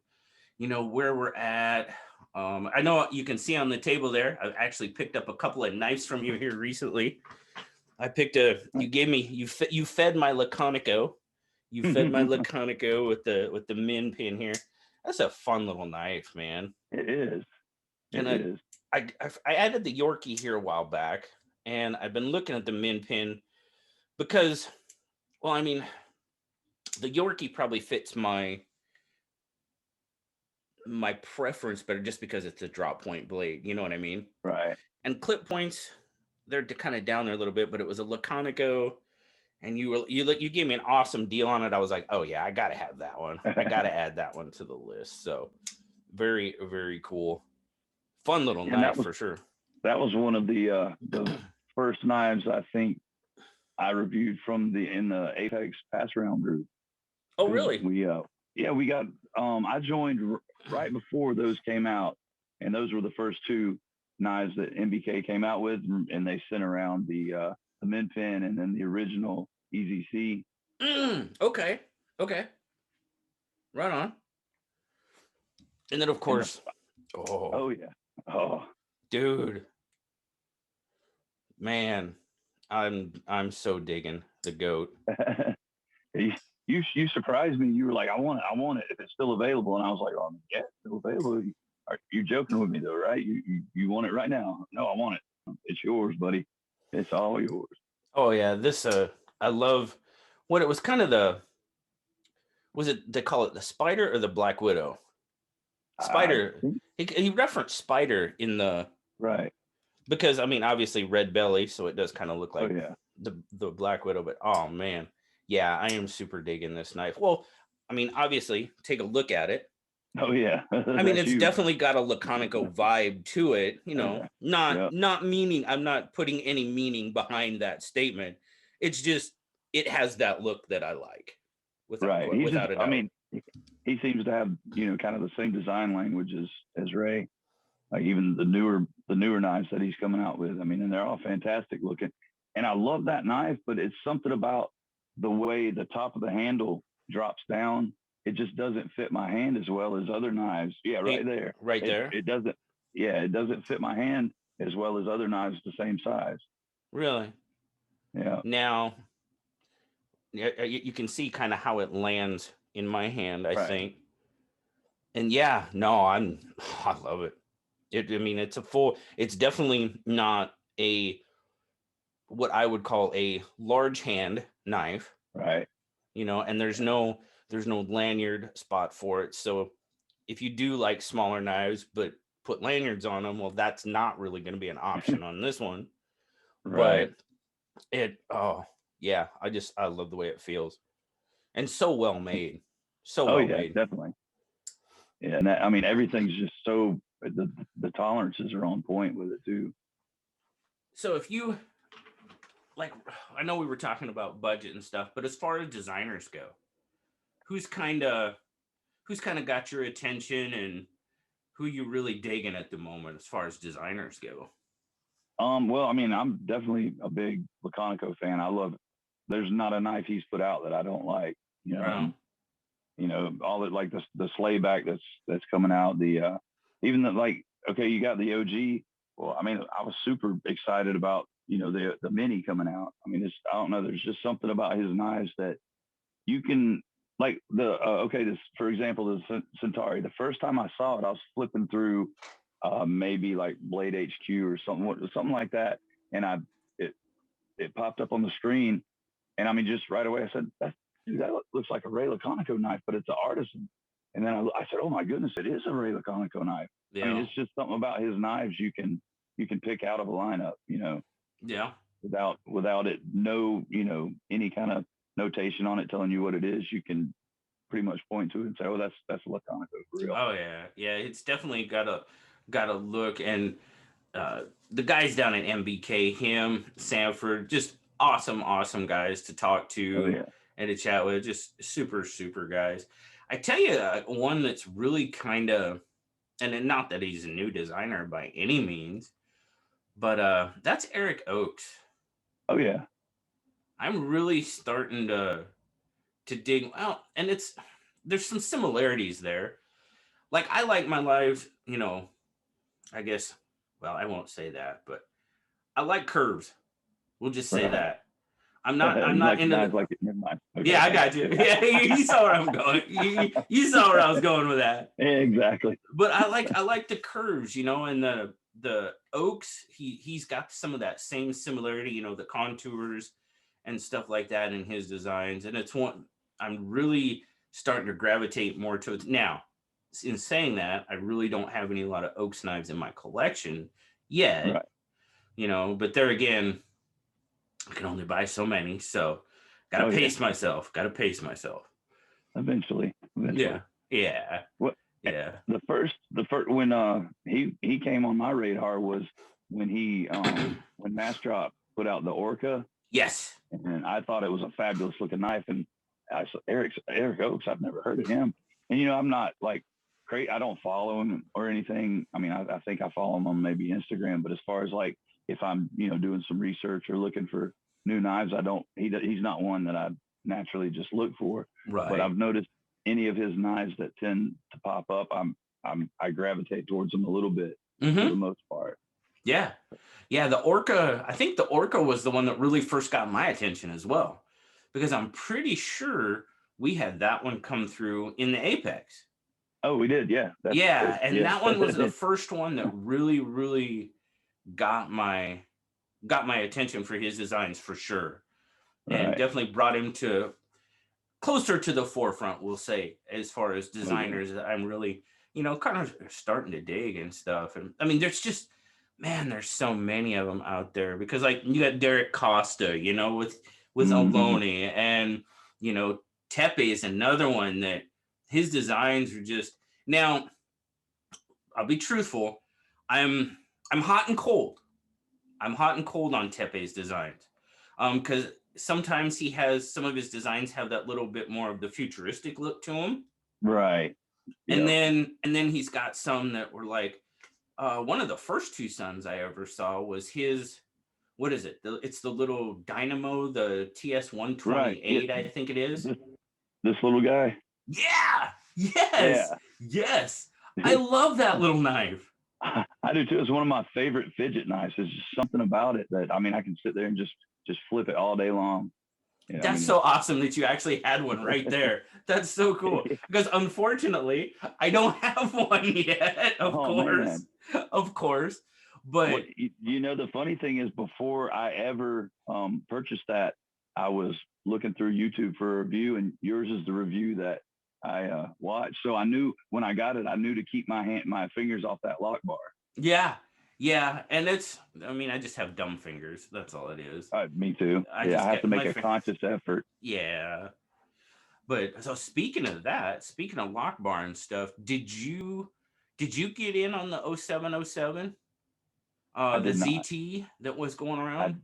where we're at. I know you can see on the table there. I actually picked up a couple of knives from you here recently. You gave me, you fed my Laconico. You fed my Laconico with the min pin here. That's a fun little knife, man. It is. And It is. I added the Yorkie here a while back, and I've been looking at the min pin because, well, I mean, the Yorkie probably fits my preference better just because it's a drop point blade. You know what I mean? Right. And clip points, they're kind of down there a little bit, but it was a Laconico, and you gave me an awesome deal on it. I was like, oh yeah, I gotta have that one. I gotta add that one to the list. So very, very cool. Fun little knife for sure. That was one of the first knives I think I reviewed in the Apex Pass Round group. Oh really? We got I joined right before those came out, and those were the first two knives that MBK came out with, and they sent around the min pin and then the original EZC. Okay. Right on. And then of course, oh yeah, oh dude, man, I'm so digging the goat. You surprised me. You were like, I want it if it's still available, and I was like, oh yeah, it's still available. You're joking with me though, right? You want it right now? No, I want it. It's yours, buddy. It's all yours. Oh yeah, this I love what it was kind of was it, they call it the Spider or the Black Widow? Spider. He referenced Spider in the right, because I mean obviously red belly, so it does kind of look like the Black Widow, but oh man, yeah, I am super digging this knife. Well, I mean obviously take a look at it. Oh yeah. I mean it's definitely got a Laconico vibe to it, not meaning, I'm not putting any meaning behind that statement. It's just it has that look that I like. Without a doubt. I mean, he seems to have kind of the same design language as Ray. Like even the newer knives that he's coming out with. I mean, and they're all fantastic looking. And I love that knife, but it's something about the way the top of the handle drops down. It just doesn't fit my hand as well as other knives. Yeah, right there. Right there. It doesn't. Yeah, it doesn't fit my hand as well as other knives the same size. Really? Yeah. Now, you can see kind of how it lands in my hand, I think. And yeah, no, I love it. I mean, it's definitely not what I would call a large hand knife. Right. And there's no lanyard spot for it. So if you do like smaller knives, but put lanyards on them, well, that's not really going to be an option on this one. Right. But yeah, I love the way it feels. And so well made. Made. Definitely. Yeah, and I mean everything's just so the tolerances are on point with it too. So if you like, I know we were talking about budget and stuff, but as far as designers go, who's kind of got your attention and who you really digging at the moment as far as designers go? Well, I mean, I'm definitely a big Laconico fan. I love it. There's not a knife he's put out that I don't like. All the like the slayback that's coming out. The even the you got the OG. Well, I mean, I was super excited about the mini coming out. I mean, I don't know. There's just something about his knives that you can like this for example, the Centauri. The first time I saw it, I was flipping through maybe like Blade HQ or something like that, and it popped up on the screen, and I mean, just right away I said, that looks like a Ray Laconico knife, but it's an artisan. And then I said, oh my goodness, it is a Ray Laconico knife. Yeah. I mean, it's just something about his knives you can pick out of a lineup, Yeah. Without it, any kind of notation on it telling you what it is, you can pretty much point to it and say, oh, that's a Laconico for real. Oh yeah, yeah, it's definitely got a look. And the guys down at MBK, him, Sanford, just awesome guys to talk to and to chat with. Just super guys. I tell you, one that's really kind of, and not that he's a new designer by any means, but that's Eric Oakes. Oh yeah. I'm really starting to dig out, and there's some similarities there. Like I like my lives, I guess. Well, I won't say that, but I like curves. We'll just say Right. that. I'm You not like into guys the. like it. Never mind. Yeah, Okay. I got you. Yeah, you saw where I'm going. You saw where I was going with that. Exactly. But I like the curves, and the Oaks. He's got some of that same similarity, the contours and stuff like that in his designs, and it's one I'm really starting to gravitate more towards now. In saying that, I really don't have a lot of Oaks knives in my collection yet, Right. but there again, I can only buy so many, so gotta Oh yeah. pace myself. Gotta pace myself. Eventually. Yeah, Eventually. yeah, What yeah. the first when he came on my radar was when he when Mastrop put out the Orca, Yes. and I thought it was a fabulous looking knife. And I saw Eric Oakes. I've never heard of him. And I'm not like great. I don't follow him or anything. I mean, I think I follow him on maybe Instagram. But as far as like if I'm doing some research or looking for new knives, I don't. He's not one that I naturally just look for. But Right. I've noticed any of his knives that tend to pop up, I gravitate towards them a little bit for the Mm-hmm. most part. Yeah. Yeah. The Orca, I think the Orca was the one that really first got my attention as well, because I'm pretty sure we had that one come through in the Apex. Oh, we did, yeah. That's Yeah. And yeah. that one was the first one that really, really got my attention for his designs for sure. And Right. definitely brought him to closer to the forefront, we'll say, as far as Oh yeah. designers that I'm really, kind of starting to dig and stuff. And I mean, there's just, man, there's so many of them out there, because like you got Derek Costa, with Hmm. Aloni, and you know, Tepe is another one that his designs are just. Now, I'll be truthful, I'm I'm hot and cold. I'm hot and cold on Tepe's designs. Because sometimes he has some of his designs have that little bit more of the futuristic look to him. Right. And Yep. then he's got some that were like, one of the first two sons I ever saw was his. What is it? It's the little dynamo, the TS Right. Yeah. 128, I think it is. This this little guy. Yeah. Yes. Yeah. Yes. I love that little knife. I do too. It's one of my favorite fidget knives. There's just something about it that I can sit there and just flip it all day long. Yeah, I That's mean so awesome that you actually had one right there. That's so cool. it's Because unfortunately, I don't have one yet, of oh course. man. Of course. What But the funny thing is, before I ever purchased that, I was looking through YouTube for a review, and yours is the review that I watched. So I knew when I got it, I knew to keep my fingers off that lock bar. yeah, yeah. And I mean, I just have dumb fingers. That's all it is. Me too. I Yeah, just I have get to make my, a conscious effort. yeah. But so speaking of that, speaking of lock bar and stuff, did you get in on the 0707? I The did not. ZT that was going I around?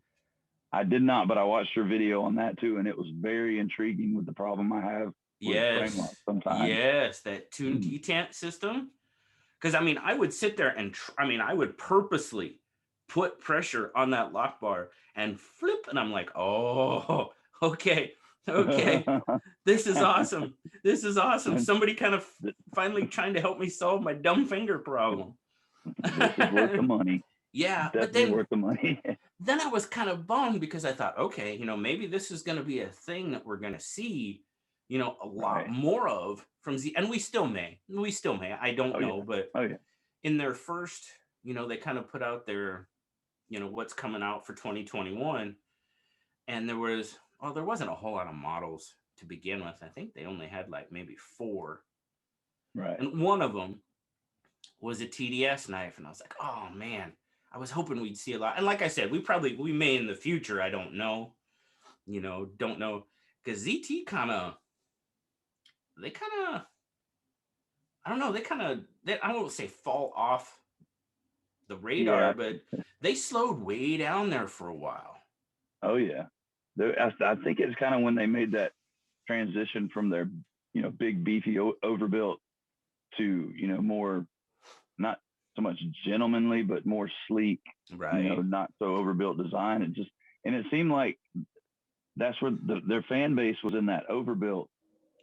I did not, but I watched your video on that too, and it was very intriguing with the problem I have with frame lock Yes, sometimes. yes, that tune Mm. detent system. Because I mean, I would sit there and I mean, I would purposely put pressure on that lock bar and flip, and I'm like, oh, okay, okay, this is awesome. This is awesome. Somebody kind of finally trying to help me solve my dumb finger problem. This is worth the money. Yeah, but Definitely then worth the money. then I was kind of bummed because I thought, okay, maybe this is going to be a thing that we're going to see, a lot Right. more of from Z, and we still may, I don't Oh know, yeah. but Oh yeah. in their first, they kind of put out their, what's coming out for 2021, and there wasn't a whole lot of models to begin with. I think they only had like maybe four, Right. and one of them was a TDS knife, and I was like, oh man, I was hoping we'd see a lot. And like I said, we may in the future. I don't know, don't know, because ZT they kind of, I don't know, I won't say fall off the radar, Yeah. but they slowed way down there for a while. Oh yeah. I think it's kind of when they made that transition from their big beefy overbuilt to more, not so much gentlemanly but more sleek, Right. not so overbuilt design. And it seemed like that's where their fan base was, in that overbuilt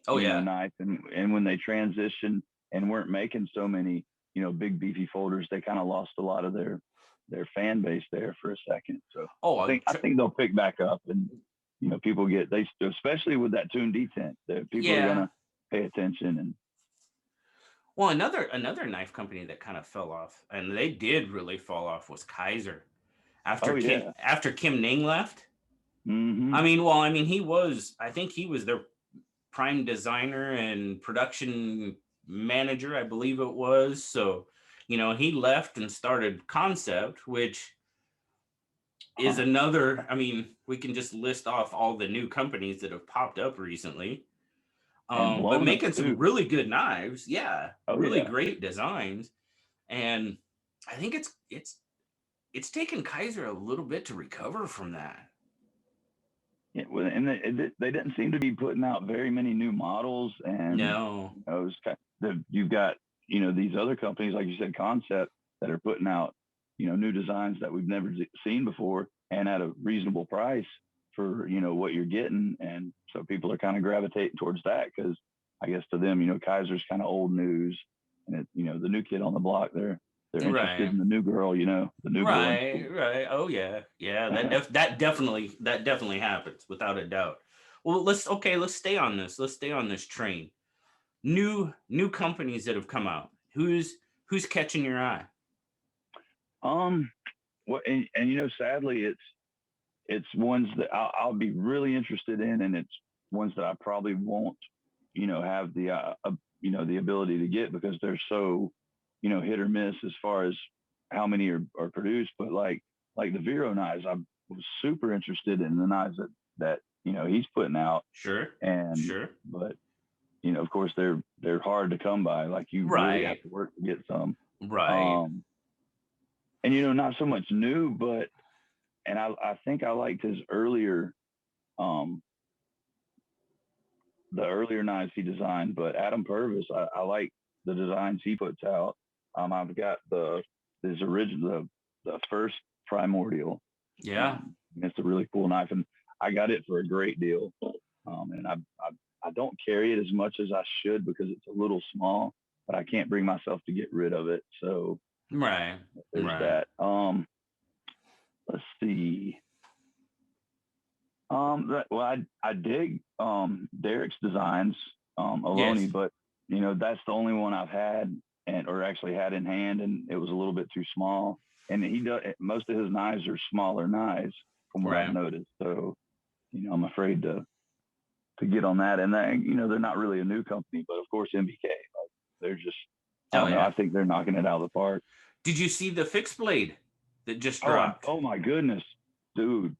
Oh yeah. knife. And when they transitioned and weren't making so many big beefy folders, they kind of lost a lot of their fan base there for a second. So Oh, I think they'll pick back up, and people especially with that tune detent, that people are yeah. gonna pay attention. And Well, another knife company that kind of fell off, and they did really fall off, was Kaiser oh yeah. After Kim Ning left. Mm-hmm. I think he was their prime designer and production manager, I believe it was. So, he left and started Concept, which is another, we can just list off all the new companies that have popped up recently. And But blown up making some too. really good knives. Yeah, Oh really yeah. great designs. And I think it's taken Kaiser a little bit to recover from that. Yeah, well, and they didn't seem to be putting out very many new models. And No. it was you've got these other companies, like you said, Concept, that are putting out new designs that we've never seen before, and at a reasonable price for what you're getting. And so people are kind of gravitating towards that, because I guess to them, Kaiser's kind of old news, and the new kid on the block, they're interested Right. in the new girl, the new girl in Right, school. right. Oh yeah, yeah. That definitely happens without a doubt. Well, let's stay on this. Let's stay on this train. New companies that have come out. Who's catching your eye? um well, and sadly, it's ones that I'll be really interested in, and it's ones that I probably won't, have the ability to get, because they're so, hit or miss as far as how many are produced. But like the Vero knives, I was super interested in the knives that he's putting out. Sure, And sure. but of course, they're hard to come by. Like, you really have Right, to work to get some. right. Um, and not so much new, but and I think I liked his earlier, um the earlier knives he designed. But Adam Purvis, I like the designs he puts out. I've got his original, the first Primordial. Yeah. It's a really cool knife, and I got it for a great deal. And I don't carry it as much as I should, because it's a little small, but I can't bring myself to get rid of it. So Right, there's right. that. Let's see. Well, I dig Derek's designs, Aloni, Yes. but that's the only one I've had, or actually had in hand, and it was a little bit too small. And he does most of his knives are smaller knives, from what I've Right. noticed. So I'm afraid to get on that. And that, they're not really a new company, but of course MBK, like, they're just, I Oh don't know. yeah. I think they're knocking it out of the park. Did you see the fixed blade that just Oh, dropped? oh my goodness, dude.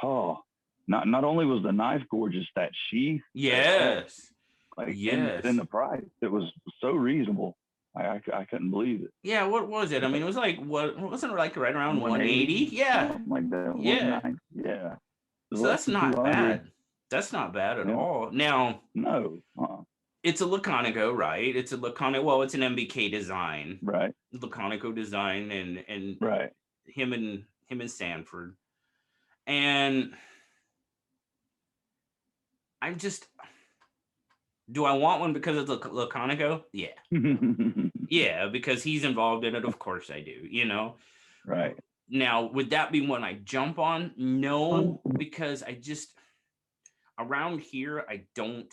Oh, not only was the knife gorgeous, that sheath, that edge, Yes. like, and Yes. the price, it was so reasonable. I couldn't believe it. Yeah, what was it? It's like It was like, what wasn't it, like right around 180, 180? Yeah. something like that, Yeah. 190. Yeah, it was So less that's than not 200. bad. That's not bad at Yeah, all. Now, no, it's a Laconico, right? It's a Laconico. Well, it's an MBK design, right, Laconico design, and right. him and Sanford. And I'm just, do I want one because it's Laconico? Yeah, yeah, because he's involved in it. Of course I do. Right. Now, would that be one I jump on? No, because I just, around here I don't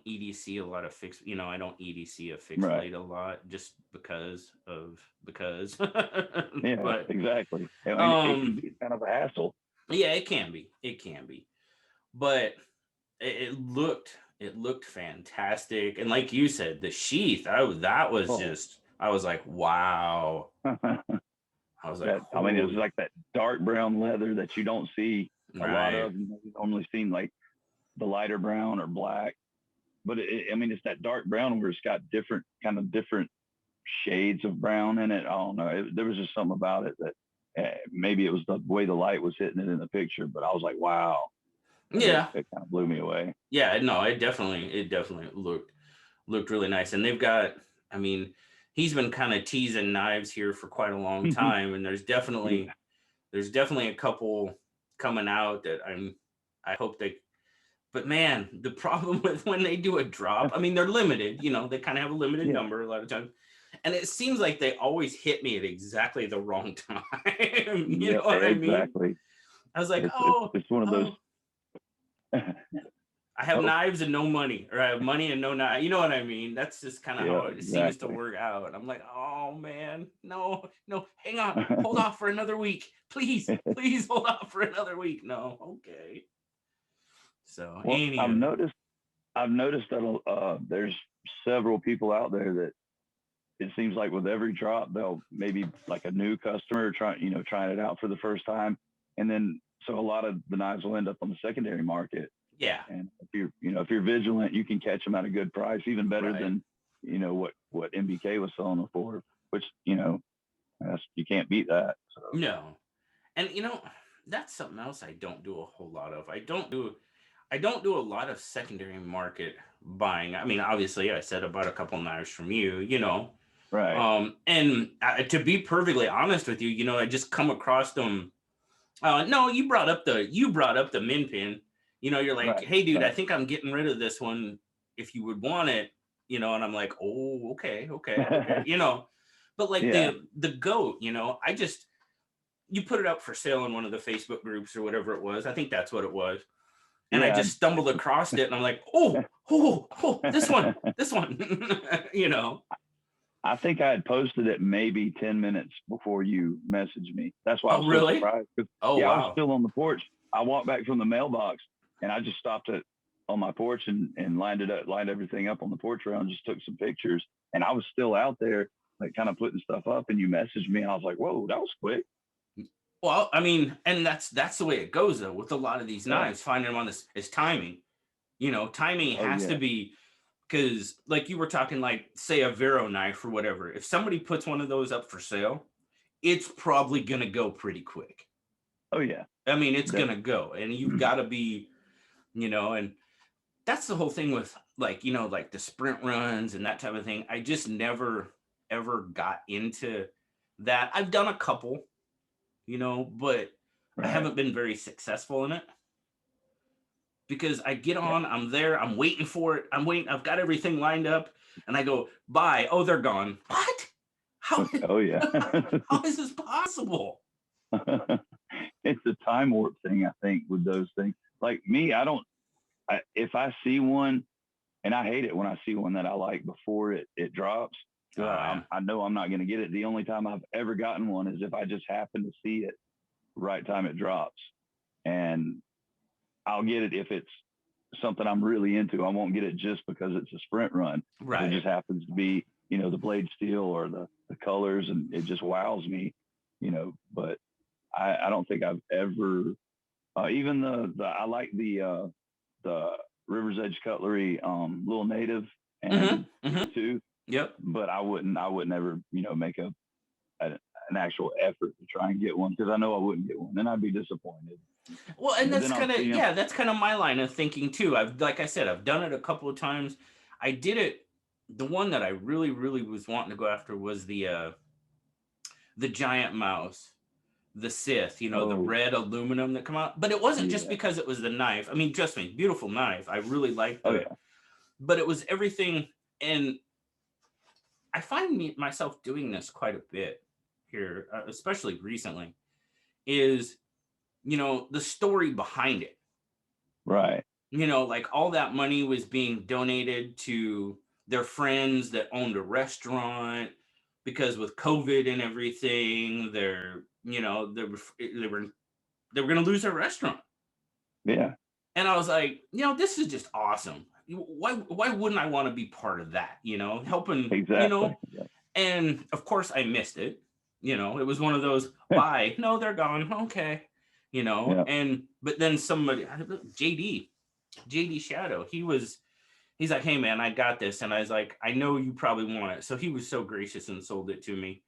EDC a lot of fixed, I don't EDC a fixed Right. blade a lot, just because. Yeah, But exactly. I mean, it can um be kind of a hassle. yeah, it can be, but it looked fantastic. And like you said, the sheath, that was Oh, just, I was like, wow. I was like, I mean, it was holy. like that dark brown leather that you don't see a lot Right. of. You normally seen like the lighter brown or black, but I mean, it's that dark brown where it's got different shades of brown in it. I don't know. There was just something about it that, maybe it was the way the light was hitting it in the picture, but I was like, wow. Yeah. It kind of blew me away. Yeah, no, it definitely looked really nice. And they've got, I mean, he's been kind of teasing knives here for quite a long time, and Yeah. there's definitely a couple coming out that I hope they, but man, the problem with when they do a drop, I mean, they're limited, they kind of have a limited Yeah. number a lot of times. And it seems like they always hit me at exactly the wrong time. You Yeah. know what I mean? Exactly. I was like, It's oh, it's one of those. oh, I have Oh, knives and no money, or I have money and no knife. You know what I mean? That's just kind of yeah, how it seems to exactly. work out. I'm like, oh man, no, no, hang on, hold off for another week, please, please hold off for another week. No, okay. So, Well, anywho, I've noticed that there's several people out there that it seems like with every drop they'll maybe like a new customer trying it out for the first time, and then so a lot of the knives will end up on the secondary market. yeah, And if you're vigilant, you can catch them at a good price, even better right. than what MBK was selling them for, which you can't beat that. So No, and that's something else I don't do a whole lot of. I don't do a lot of secondary market buying. I mean, obviously, I said I bought a couple knives from you, right, And to be perfectly honest with you, I just come across them. No, you brought up the min pin. You're like, right, hey, dude, I right, think I'm getting rid of this one. If you would want it, and I'm like, oh, okay, okay, okay, But like yeah, the goat, I just you put it up for sale in one of the Facebook groups or whatever it was. I think that's what it was, and I yeah. just stumbled across it, and I'm like, oh, oh, oh, this one, you know. I think I had posted it maybe 10 minutes before you messaged me. That's why I Oh, was so really? surprised. 'Cause, Oh, yeah, I was wow. still on the porch. I walked back from the mailbox and I just stopped it on my porch and lined everything up on the porch around, just took some pictures. And I was still out there, like kind of putting stuff up. And you messaged me and I was like, whoa, that was quick. Well, I mean, and that's the way it goes though with a lot of these Yeah. knives. Finding them on this is timing. Timing Oh, has to yeah. be because, like you were talking, like say a Vero knife or whatever. If somebody puts one of those up for sale, it's probably gonna go pretty quick. Oh, yeah. I mean, it's gonna Definitely. go, and you've got to be, and that's the whole thing with like like the sprint runs and that type of thing. I just never ever got into that. I've done a couple, but I Right. haven't been very successful in it because I get Yeah. on, I'm there, I'm waiting for it, I'm waiting, I've got everything lined up, and I go, bye. Oh, they're gone. What? How Oh, yeah. how is this possible? It's a time warp thing, I think, with those things. Like me, if I see one, and I hate it when I see one that I like before it drops. Oh yeah. I know I'm not going to get it. The only time I've ever gotten one is if I just happen to see it right time it drops, and I'll get it if it's something I'm really into. I won't get it just because it's a sprint run. If it Right. just happens to be the blade steel or the colors, and it just wows me. But I don't think I've ever even the I like the River's Edge Cutlery, Little Native Mm-hmm. and Mm-hmm. two, Yep. but I wouldn't ever make a an actual effort to try and get one because I know I wouldn't get one, and I'd be disappointed. Well, and But that's then I'll kind of, see them. yeah, that's kind of my line of thinking too. Like I said, I've done it a couple of times. I did it. The one that I really, really was wanting to go after was the giant mouse, the Sith, the Oh red aluminum that come out. But it wasn't just yeah, because it was the knife. I mean, trust me, beautiful knife. I really liked oh the, yeah, but it was everything. And I find myself doing this quite a bit here, especially recently, is, the story behind it. right, Like all that money was being donated to their friends that owned a restaurant because with COVID and everything, they were going to lose their restaurant. yeah, And I was like, this is just awesome. Why wouldn't I want to be part of that? Helping, exactly, yeah, and of course I missed it. It was one of those, bye. No, they're gone. Okay. yeah. And but then somebody, JD Shadow, he's like, hey man, I got this. And I was like, I know you probably want it. So he was so gracious and sold it to me.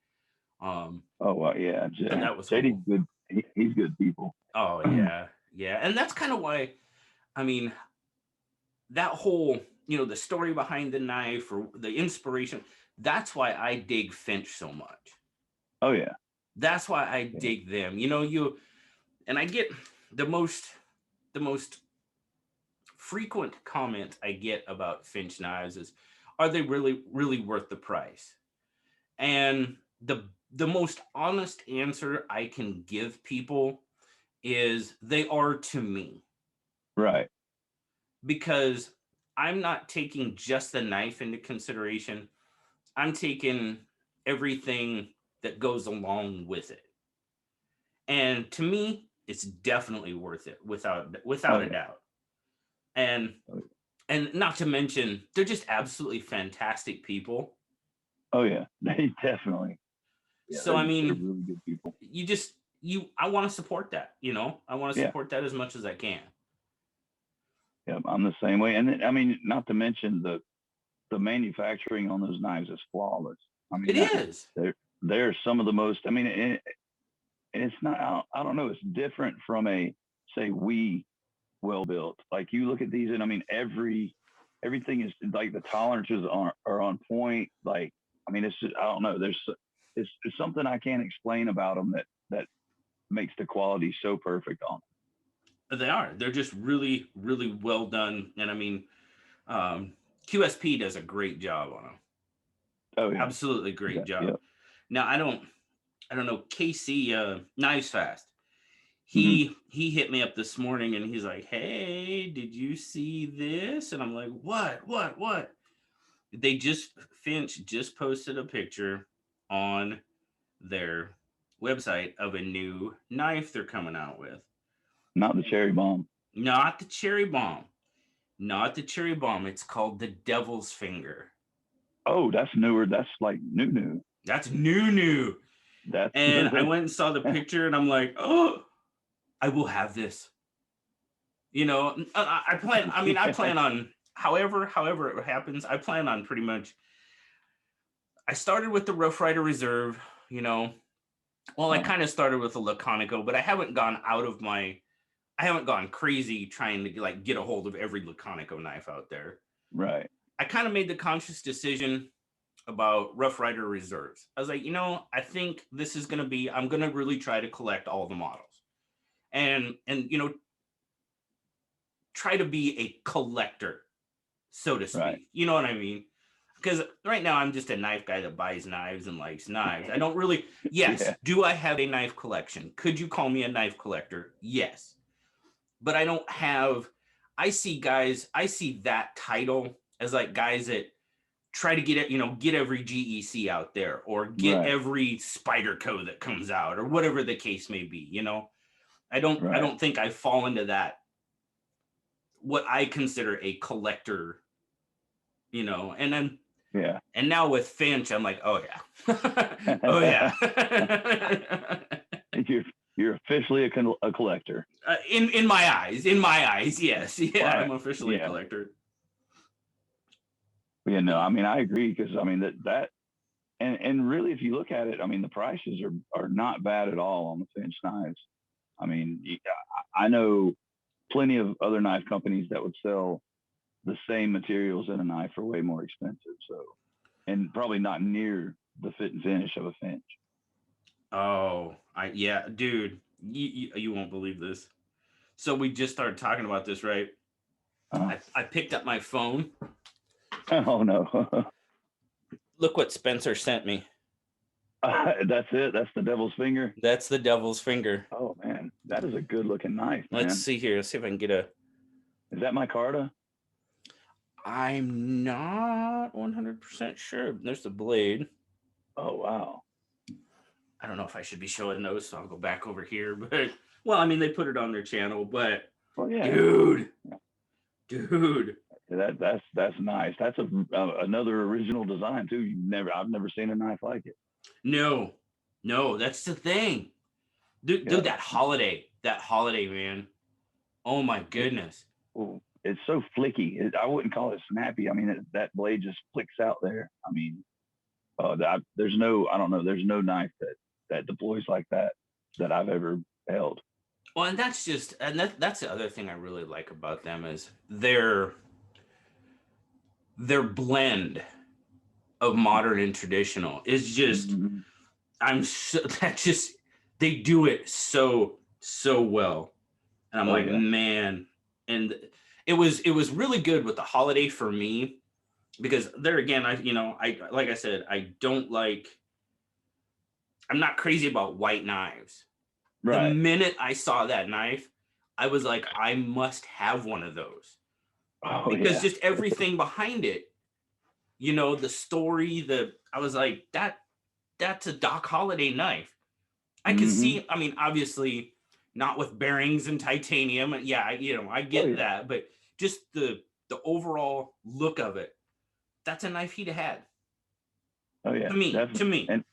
Um, Oh well, yeah. so that was JD's cool. good. He's good people. Oh yeah. Yeah. And that's kind of why. I mean, that whole, the story behind the knife or the inspiration, that's why I dig Finch so much. Oh yeah. That's why I Yeah. dig them. And I get the most the most frequent comment I get about Finch knives is, are they really really worth the price? And the most honest answer I can give people is they are to me, Right. because I'm not taking just the knife into consideration. I'm taking everything that goes along with it. And to me, it's definitely worth it Oh without a yeah. doubt. And Oh, and not to mention they're just absolutely fantastic people. oh yeah. They definitely. Yeah, So they're I they're mean, really good people. you just you I want to support that. I want to Yeah. support that as much as I can. Yeah. I'm the same way. And I mean, not to mention the manufacturing on those knives is flawless. I It mean, is. they're some of the most. I mean, it's not. I don't know. It's different from a say we well built. Like you look at these, and I mean, everything is like the tolerances are on point. Like I mean, it's just I don't know. It's something I can't explain about them that makes the quality so perfect on They are. They're just really, really well done. And I mean, um, QSP does a great job on them. them. Oh yeah. Absolutely great Yeah. job. Yeah. Now I don't know, Casey Knives Fast. Hmm. He hit me up this morning and he's like, "Hey, did you see this?" And I'm like, "What?" Finch just posted a picture on their website of a new knife they're coming out with. Not the cherry bomb. Not the cherry bomb. Not the cherry bomb. It's called the Devil's Finger. Oh, that's newer. That's like new. That's new. That's And I went and saw the picture and I'm like, "Oh, I will have this." I plan on however it happens. I plan on pretty much. I started with the Rough Rider Reserve, you know. Well, I uh, kind of started with the Laconico, but I haven't gone crazy trying to like get a hold of every Laconico knife out there. right. I kind of made the conscious decision about Rough Rider Reserves. I was like, I think this is gonna be. I'm gonna really try to collect all the models, and try to be a collector, so to Right. speak. You know what I mean? Because right now I'm just a knife guy that buys knives and likes knives. I don't really. Yes, Yeah. do I have a knife collection? Could you call me a knife collector? Yes, but I don't have. I see that title as like guys that try to get it, get every GEC out there or get Right. every Spyderco that comes out or whatever the case may be. I Right. don't think I fall into that, what I consider a collector, and then Yeah. and now with Finch, I'm like, oh yeah. Oh yeah. you're you're officially a collector. In my eyes, yes. Yeah, Well, I'm officially a yeah. collector. Yeah. No, I mean I agree because I mean that and really if you look at it, I mean the prices are not bad at all on the Finch knives. I mean I know plenty of other knife companies that would sell the same materials in a knife for way more expensive. So and probably not near the fit and finish of a Finch. Oh, yeah, dude, you won't believe this. So we just started talking about this, right? Uh, I picked up my phone. oh no. Look what Spencer sent me. That's it. That's the devil's finger. That's the Devil's Finger. Oh man, that is a good looking knife, Let's man. see here. Let's see if I can get a. Is that micarta? I'm not 100% sure. There's the blade. Oh wow. I don't know if I should be showing those, so I'll go back over here. But well, I mean, they put it on their channel. But Well, yeah. dude, dude, That's nice. That's another original design too. I've never seen a knife like it. no, no, that's the thing, dude. Yeah. That holiday, man. Oh my It, goodness. well, it's so flicky. I wouldn't call it snappy. I mean, that blade just flicks out there. I mean, there's no, I don't know, there's no knife that deploys like that I've ever held. Well, and that's the other thing I really like about them is their blend of modern and traditional is just Mm-hmm. I'm so that just they do it so well. And I'm Oh like, yeah. man, and it was really good with the holiday for me because there again, I like I said, I'm not crazy about white knives. The Right. minute I saw that knife, I was like, I must have one of those Oh because yeah. just everything behind it, the story, I was like, that's a Doc Holliday knife. I could Mm-hmm. see, I mean, obviously not with bearings and titanium. Yeah, I Oh get yeah. that, but just the overall look of it, that's a knife he'd had. Oh yeah. To me, to Definitely. me.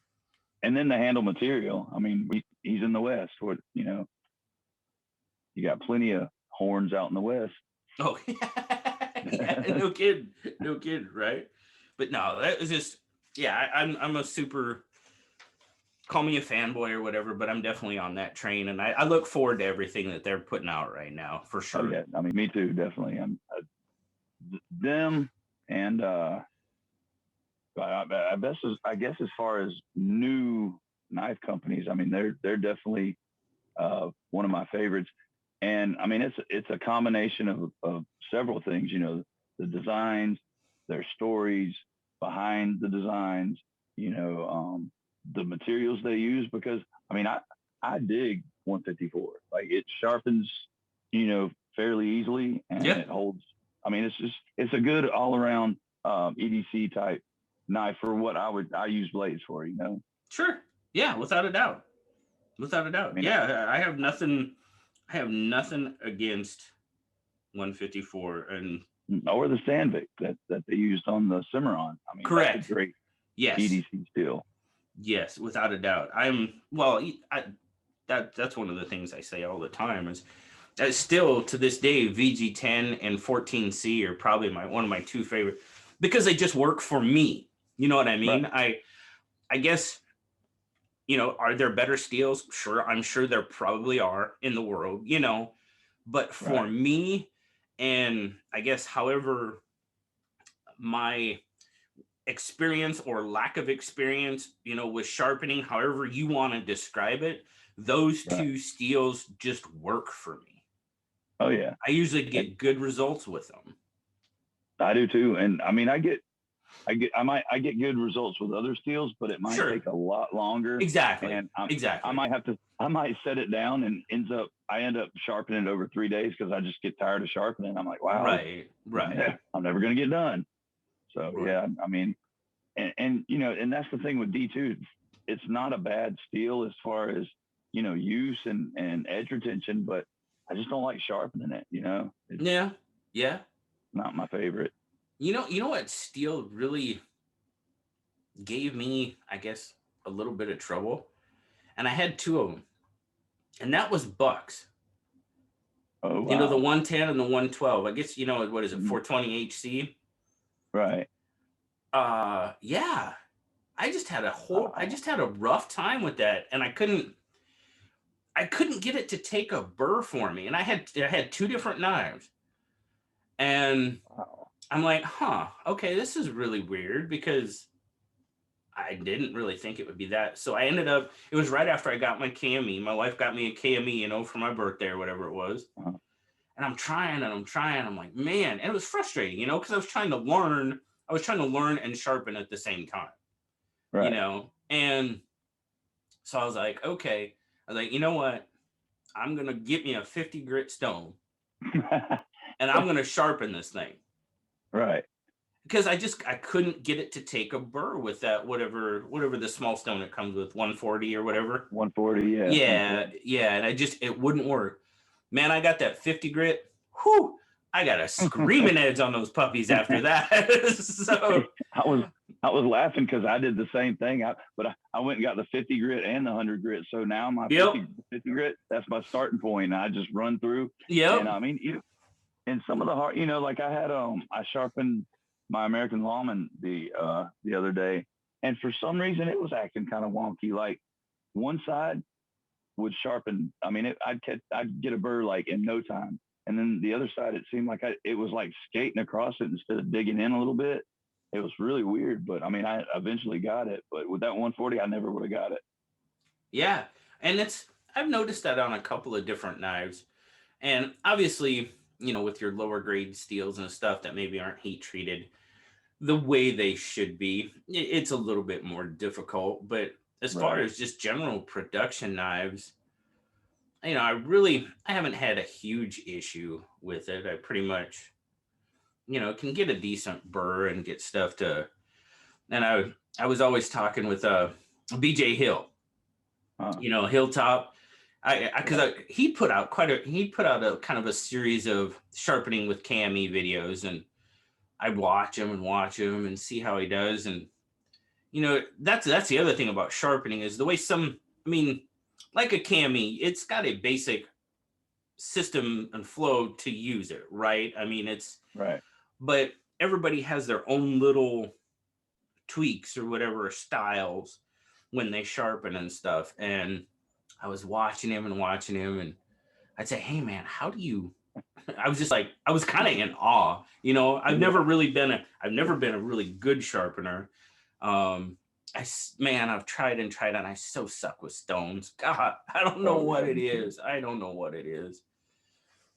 And then the handle material. I mean, he's in the West. What you got plenty of horns out in the West. Oh, yeah, no kid, no kid, right? But no, that was just, yeah, I'm a super, call me a fanboy or whatever, but I'm definitely on that train, and I look forward to everything that they're putting out right now for Oh sure. yeah. I mean, me too. Definitely. I'm them and I guess as far as new knife companies, I mean they're definitely one of my favorites. And I mean it's a combination of several things. The designs, their stories behind the designs. The materials they use because I mean I dig 154. Like it sharpens, fairly easily, and Yeah, it holds. I mean it's a good all around EDC type knife for what I use blades for. sure. Yeah, without a doubt. Without a I doubt. mean Yeah, I have nothing against 154 and or the Sandvik that they used on the Cimarron. I mean, that's a correct. great Yes. EDC steel. Yes, without a doubt. I'm well, that's one of the things I say all the time is that still to this day VG10 and 14C are probably one of my two favorite because they just work for me. You know what I mean? Right. I guess are there better steels? Sure, I'm sure there probably are in the world, but for Right. me, and I guess however my experience or lack of experience, with sharpening, however you want to describe it, those Right. two steels just work for me. Oh yeah. I usually And get good results with them. I do too. And I mean, I get good results with other steels, but it might Sure. take a lot longer. Exactly. And Exactly. I might set it down and I end up sharpening it over 3 days because I just get tired of sharpening. I'm like, wow, Right. Right. I'm never going to get done. So Right. yeah, I mean, and and that's the thing with D2. It's not a bad steel as far as use and edge retention, but I just don't like sharpening it. It's Yeah. Yeah. not my favorite. You know what steel really gave me, I guess, a little bit of trouble? And I had two of them. And that was bucks. Oh The wow. 110 and the 112. I guess what is it, Mhm. 420 HC? Right. Yeah. I Oh, just had a rough time with that and I couldn't get it to take a burr for me. And I had two different knives. And wow. I'm like, "Huh, okay, this is really weird because I didn't really think it would be that." So it was right after I got my KME. My wife got me a KME, for my birthday or whatever it was. Uh, And I'm trying and I'm trying. I'm like, man, and it was frustrating, because I was trying to learn. I was trying to learn and sharpen at the same time, right. And so I was like, okay. I was like, you know what? I'm gonna get me a 50 grit stone and I'm gonna sharpen this thing Right. because I couldn't get it to take a burr with that whatever the small stone it comes with 140 or whatever. 140. Yeah. Yeah, 140. yeah, and it wouldn't work. Man, I got that 50 grit. Whew, I got a screaming edge on those puppies after that. So I was I was laughing because I did the same thing. I went and got the 50 grit and the 100 grit. So now my yep, 50 grit, that's my starting point. And I just run through. And yep. I mean, and some of the hard, like I sharpened my American lawman the other day, and for some reason it was acting kind of wonky. Like one side, would sharpen. I mean, I'd get a burr like in no time. And then the other side, it seemed like it was like skating across it instead of digging in a little bit. It was really weird, but I mean, I eventually got it. But with that 140, I never would have got it. Yeah, and I've noticed that on a couple of different knives, and obviously, with your lower grade steels and stuff that maybe aren't heat treated the way they should be, it's a little bit more difficult. But as far Right. as just general production knives, I haven't had a huge issue with it. I pretty much, can get a decent burr and get stuff to. And I was always talking with BJ Hill, Hilltop. Because Right. he put out a kind of a series of sharpening with Cami videos, and I watch him and see how he does. And that's the other thing about sharpening is the way I mean, like a Cami, it's got a basic system and flow to use it, right? I mean, Right. but everybody has their own little tweaks or whatever styles when they sharpen and stuff. And I was watching him, and I'd say, "Hey, man, how do you?" I was just like, I was kind of in awe. Yeah. I've never been a really good sharpener. Um, man, I've tried and tried, and I so suck with stones. God, I don't know Oh what yeah. it is. I don't know what it is.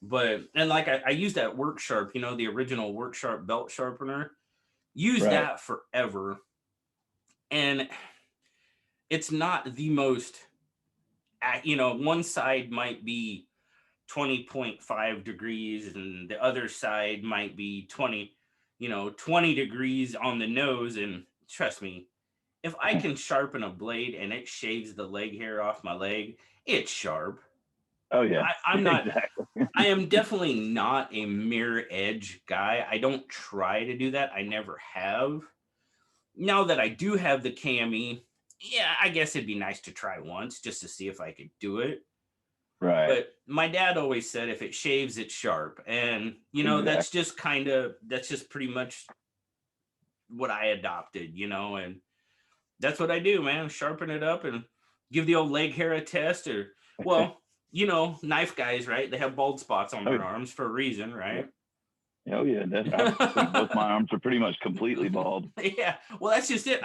But and like I use that work sharp, the original work sharp belt sharpener. Use Right. that forever, and it's not the most. One side might be 20.5 degrees and the other side might be 20 degrees on the nose. And trust me, if I can sharpen a blade and it shaves the leg hair off my leg, it's sharp. Oh yeah. I'm not, Exactly. I am definitely not a mirror edge guy. I don't try to do that. I never have. Now that I do have the Cami, yeah, I guess it'd be nice to try once just to see if I could do it. Right. But my dad always said if it shaves, it's sharp. And, Exactly. that's just pretty much what I adopted, and that's what I do, man. Sharpen it up and give the old leg hair a test. Or, well, knife guys, right? They have bald spots on Oh their arms for a reason, yeah. right? Oh yeah. I think both my arms are pretty much completely bald. Yeah. Well, that's just it.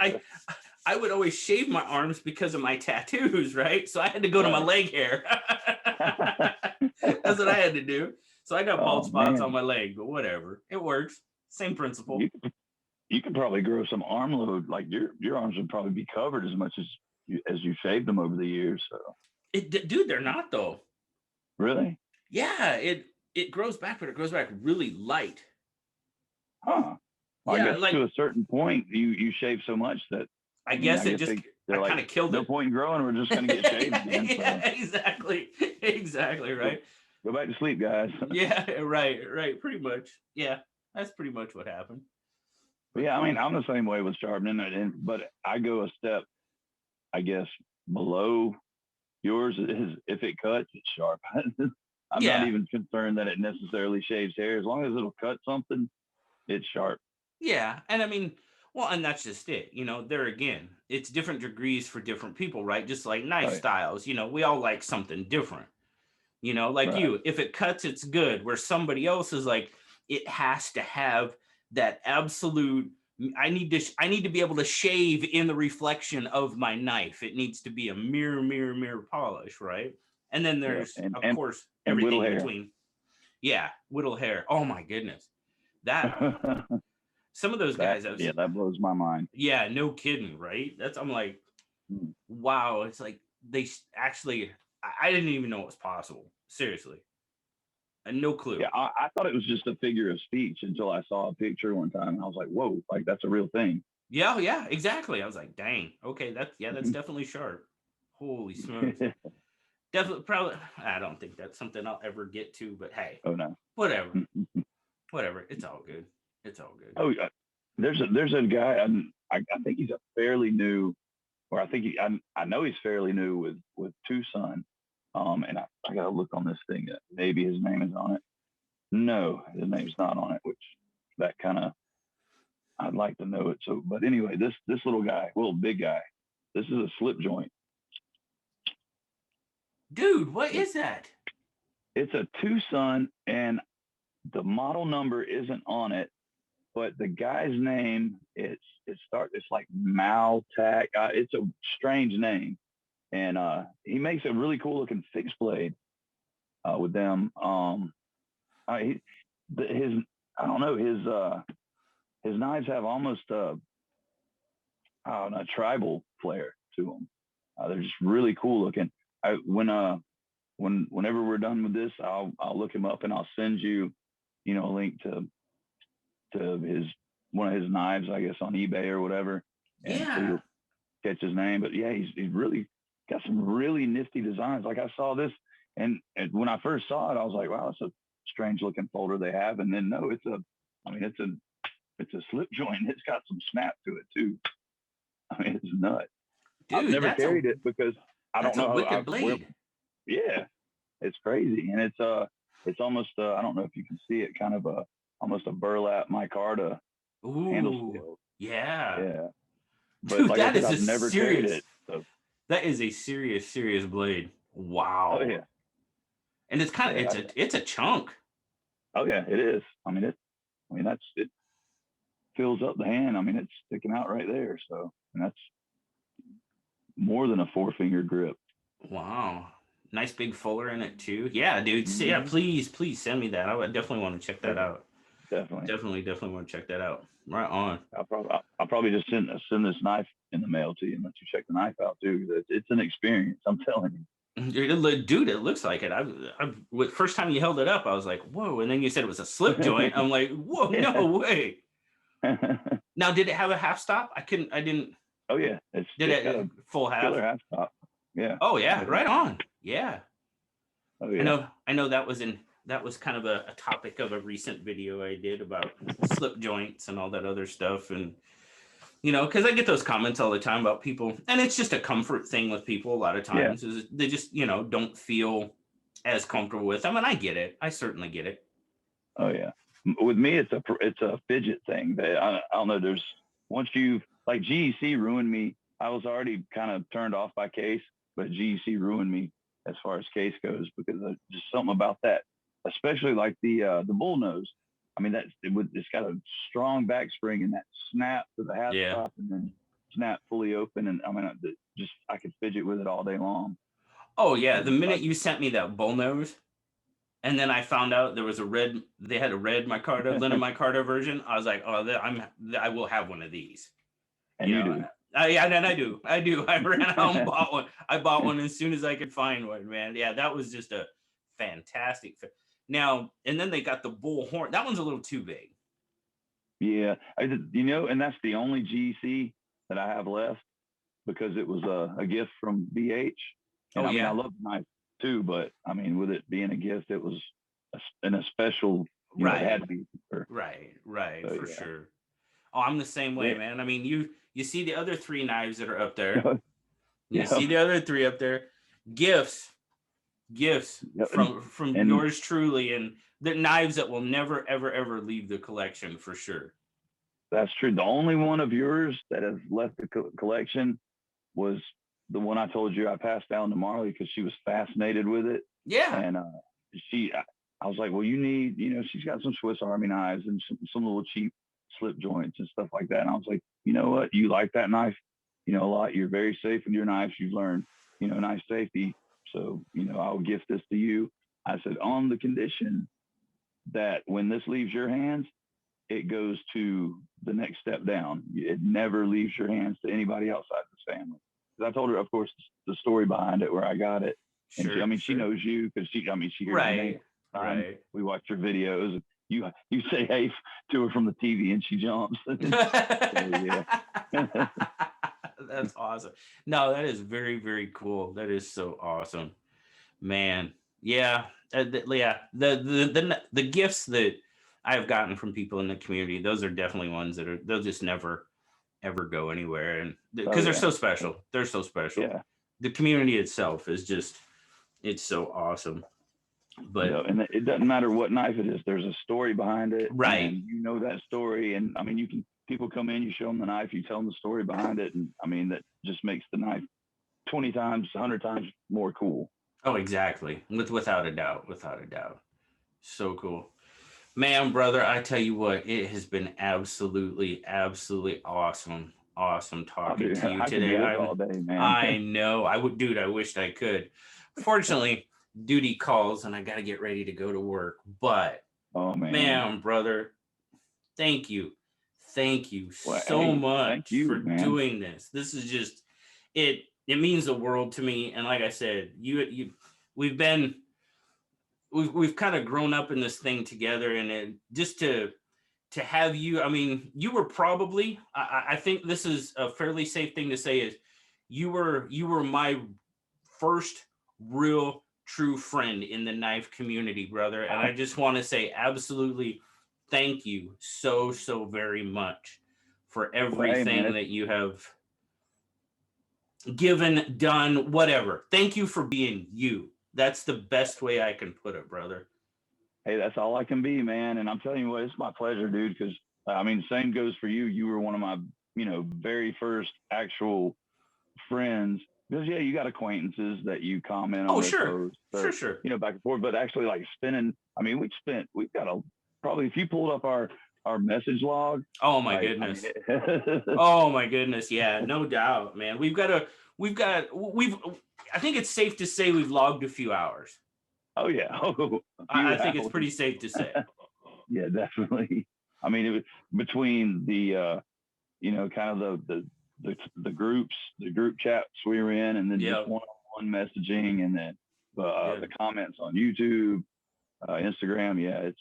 I would always shave my arms because of my tattoos, right? So I had to go to my Right. leg hair. That's what I had to do. So I got bald Oh spots on man. my leg, but whatever. It works. Same You principle. you could probably grow some arm load. Like your arms would probably be covered as much as you shaved them over the years. So Dude, they're not though. really, Yeah, it grows back, but it grows back really light. huh? Well, I Yeah, guess like to a certain point, you shave so much that I I mean, guess I it guess just I they're like, kind of killed no it. point in growing. We're just gonna get shaved Yeah, again. yeah, So exactly. Exactly, go, right? go back to sleep, guys. Yeah, right, pretty much. Yeah, that's pretty much what happened. But But yeah, I mean, cool. I'm the same way with sharpening, but I go a step, I guess, below yours. Is if it cuts, it's sharp. I'm not Yeah, even concerned that it necessarily shaves hair. As long as it'll cut something, it's sharp. yeah, and I mean, well, and that's just it. There again, it's different degrees for different people, right? Just like knife Right. styles. We all like something different. Like Right. you, if it cuts, it's good. Where somebody else is like, it has to have that absolute. I need to be able to shave in the reflection of my knife. It needs to be a mirror polish, right? And then Yeah. there's, And of and course, and whittle everything in hair. between. Yeah, whittle hair. Oh my goodness, that some of those That guys, I was, yeah, that blows my mind. yeah, no kidding, right? I'm like, Mm. wow. It's like actually, I didn't even know it was possible. Seriously, and no clue. Yeah, I thought it was just a figure of speech until I saw a picture one time, and I was like, "Whoa, like that's a real thing." Yeah, yeah, exactly. I was like, dang, okay, that's definitely sharp. Holy smokes. Definitely probably I don't think that's something I'll ever get to, but hey, Oh no. whatever. Whatever. It's all good. It's all good. Oh, yeah. There's a guy. I think he's a fairly new, or I think I know he's fairly new with Tucson. And I got to look on this thing. Maybe his name is on it. No, his name's not on it. Which that kind of I'd like to know it. So, but anyway, this little guy, little big guy. This is a slip joint. Dude, what is that? It's a Tucson, and the model number isn't on it, but the guy's name it's like Maltac. It's a strange name, and he makes a really cool looking fixed blade with them. He, his I don't know his knives have almost I don't know, tribal flair to them. They're just really cool looking. Whenever we're done with this, I'll look him up and I'll send you, a link to his one of his knives, I guess, on eBay or whatever, and so Yeah. you'll catch his name. But yeah, he's really got some really nifty designs. Like I saw this, and when I first saw it, I was like, wow, it's a strange looking folder they have. And then no, I mean, it's a slip joint. It's got some snap to it too. I mean, it's nuts. I've Dude, never carried it because I don't that's a know wicked where. blade. Yeah, it's crazy, and it's almost I don't know if you can see it, kind of almost a burlap micarta handle Ooh, steel. yeah. Yeah, but Dude, like I that said, is a I've never carried serious, it. So that is a serious, serious blade. oh Wow. yeah, And it's kind of, yeah, it's a chunk. oh yeah, it is. I mean that's it fills up the hand. I mean it's sticking out right there. So and that's more than a four finger grip. Wow. Nice big fuller in it too. Yeah, dude. Yeah, Mm-hmm. please, please send me that. I would definitely want to check Oh that yeah, out. definitely. Definitely, definitely want to check that out. Right on. I'll probably just send this knife in the mail to you and let you check the knife out too. It's an experience. I'm telling you. Dude, it looks like it. First time you held it up, I was like, whoa. And then you said it was a slip joint. I'm like, whoa, no Yeah. way. Now, did it have a half stop? I didn't, Oh yeah, did it's it got a full half? killer half top. Yeah. Oh, Oh yeah, yeah. right on. Yeah. Oh yeah. I know that was kind of a topic of a recent video I did about slip joints and all that other stuff. And, because I get those comments all the time about people, and it's just a comfort thing with people a lot of Yeah. times, is they just, don't feel as comfortable with them. And I get it. I certainly get it. Oh yeah. With me, it's a fidget thing. I don't know. There's once you like GEC ruined me. I was already kind of turned off by case, but GEC ruined me as far as case goes because just something about that, especially like the bull nose. I mean, it's got a strong back spring and that snap to the half Yeah. stop and then snap fully open. And I mean, I could fidget with it all day long. Oh, yeah. The And minute you sent me that bullnose, and then I found out there was they had a red micarta, linen micarta version. I was like, oh, I will have one of these. and You you know, do. yeah, and I do. I ran out and bought one. I bought one as soon as I could find one, man. Yeah, that was just a fantastic. Now, and then they got the bull horn. That one's a little too big. Yeah, and that's the only GC that I have left because it was a gift from BH. And Oh I mean, I yeah, love the knife too, but I mean, with it being a gift, it was in a special, it had right, to be her. right, So for yeah, sure. Oh, I'm the same way, yeah, man. I mean, you see the other three knives that are up there. You yeah, see the other three up there. Gifts, gifts yeah. from And yours truly, and the knives that will never, ever, ever leave the collection for sure. that's true. The only one of yours that has left the collection was the one I told you I passed down to Marley because she was fascinated with it. Yeah, And I was like, well, you need, she's got some Swiss Army knives and some little cheap slip joints and stuff like that. And I was like, you know what? You like that knife, a lot. You're very safe with your knives. You've learned, knife safety. So, I'll gift this to you. I said, on the condition that when this leaves your hands, it goes to the next step down. It never leaves your hands to anybody outside the family. Because I told her, of course, the story behind it, where I got it, and sure, she sure. knows you because she hears your name Right, all the time. right. We watch your videos. You say hey to her from the TV, and she jumps. So yeah, That's awesome. No, that is very, very cool. That is so awesome, man. Yeah, yeah. The gifts that I have gotten from people in the community, those are definitely ones they'll just never ever go anywhere, and oh because they're yeah, so special. They're so special. yeah. The community itself is just, it's so awesome. But And it doesn't matter what knife it is. There's a story behind it, right, and you know that story. And I mean, people come in, you show them the knife, you tell them the story behind it, and I mean that just makes the knife 20 times, 100 times more cool. Oh, exactly. Without a doubt, without a doubt. So cool. Man, brother, I tell you what, it has been absolutely, absolutely awesome. Awesome Oh, talking dude, to you I could today. do this all day, man. I know. I would, dude, I wished I could. Fortunately, duty calls and I got to get ready to go to work. But Oh man. man, brother, thank you. Thank you Well, so hey, thank much for you, man. doing this. This is just it means the world to me. And like I said, we've been we've kind of grown up in this thing together, and just to have you, I mean, you were probably, I think this is a fairly safe thing to say, is you were my first real true friend in the knife community, brother. And I just want to say absolutely thank you so very much for Well, hey, man, everything that you have given, done, whatever. Thank you for being you. That's the best way I can put it, brother. hey, that's all I can be, man. And I'm telling you what, it's my pleasure, dude. Because I mean, same goes for you. You were one of my, very first actual friends. Because yeah, you got acquaintances that you comment on Oh, their sure. posts Sure, or sure. back and forth. But actually, like spending, I mean, we've got a probably if you pulled up our message log, Oh my like I mean, goodness. Oh my goodness. Yeah, no doubt, man. We've I think it's safe to say we've logged a few hours. oh yeah, oh a I few think it's hours. pretty safe to say. Yeah, definitely. I mean, it was between the kind of the groups, the group chats we were in, and then just Yep. one-on-one messaging, and then Yeah. the comments on YouTube, Instagram. Yeah, it's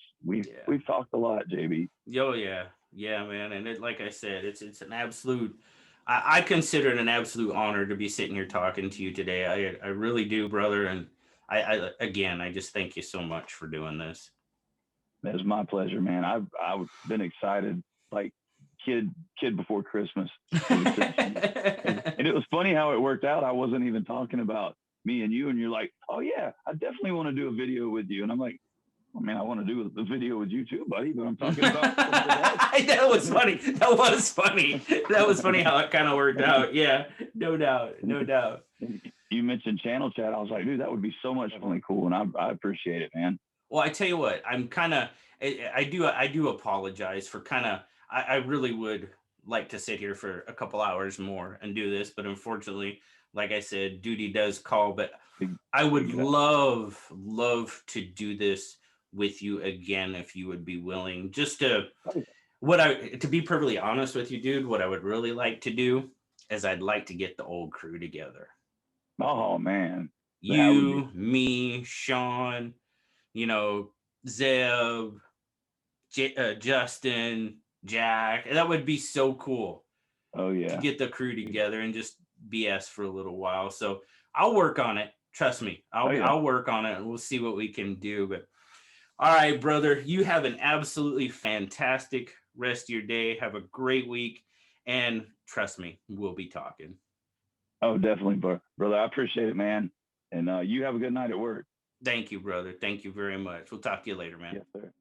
Yeah. we've talked a lot, JB. Yo, yeah. Yeah, man. And like I said, it's an absolute I consider it an absolute honor to be sitting here talking to you today. I really do, brother. And I again, I just thank you so much for doing this. It's my pleasure, man. I've been excited like kid kid before Christmas ever since and it was funny how it worked out. I wasn't even talking about me and you, and you're like, oh yeah, I definitely want to do a video with you, and I'm like, I mean, I want to do the video with you too, buddy, but I'm talking about something else. That was funny. That was funny. That was funny how it kind of worked out. Yeah, no doubt, no doubt. You mentioned channel chat. I was like, dude, that would be so much really cool, and I appreciate it, man. Well, I tell you what, I'm kind of, I do apologize for kind of, I really would like to sit here for a couple hours more and do this, but unfortunately, like I said, duty does call. But I would Exactly. love to do this with you again if you would be willing. Just to be perfectly honest with you, dude, what I would really like to do is I'd like to get the old crew together. Oh man, that would be. You, me, Sean, you know, Zeb, Justin, Jack. That would be so cool Oh to yeah. get the crew together and just BS for a little while. So I'll work on it. Trust me, Oh yeah. I'll work on it and we'll see what we can do. But all right, brother, you have an absolutely fantastic rest of your day. Have a great week, and trust me, we'll be talking. Oh, definitely, brother. I appreciate it, man. And you have a good night at work. Thank you, brother. Thank you very much. We'll talk to you later, man. Yes, sir.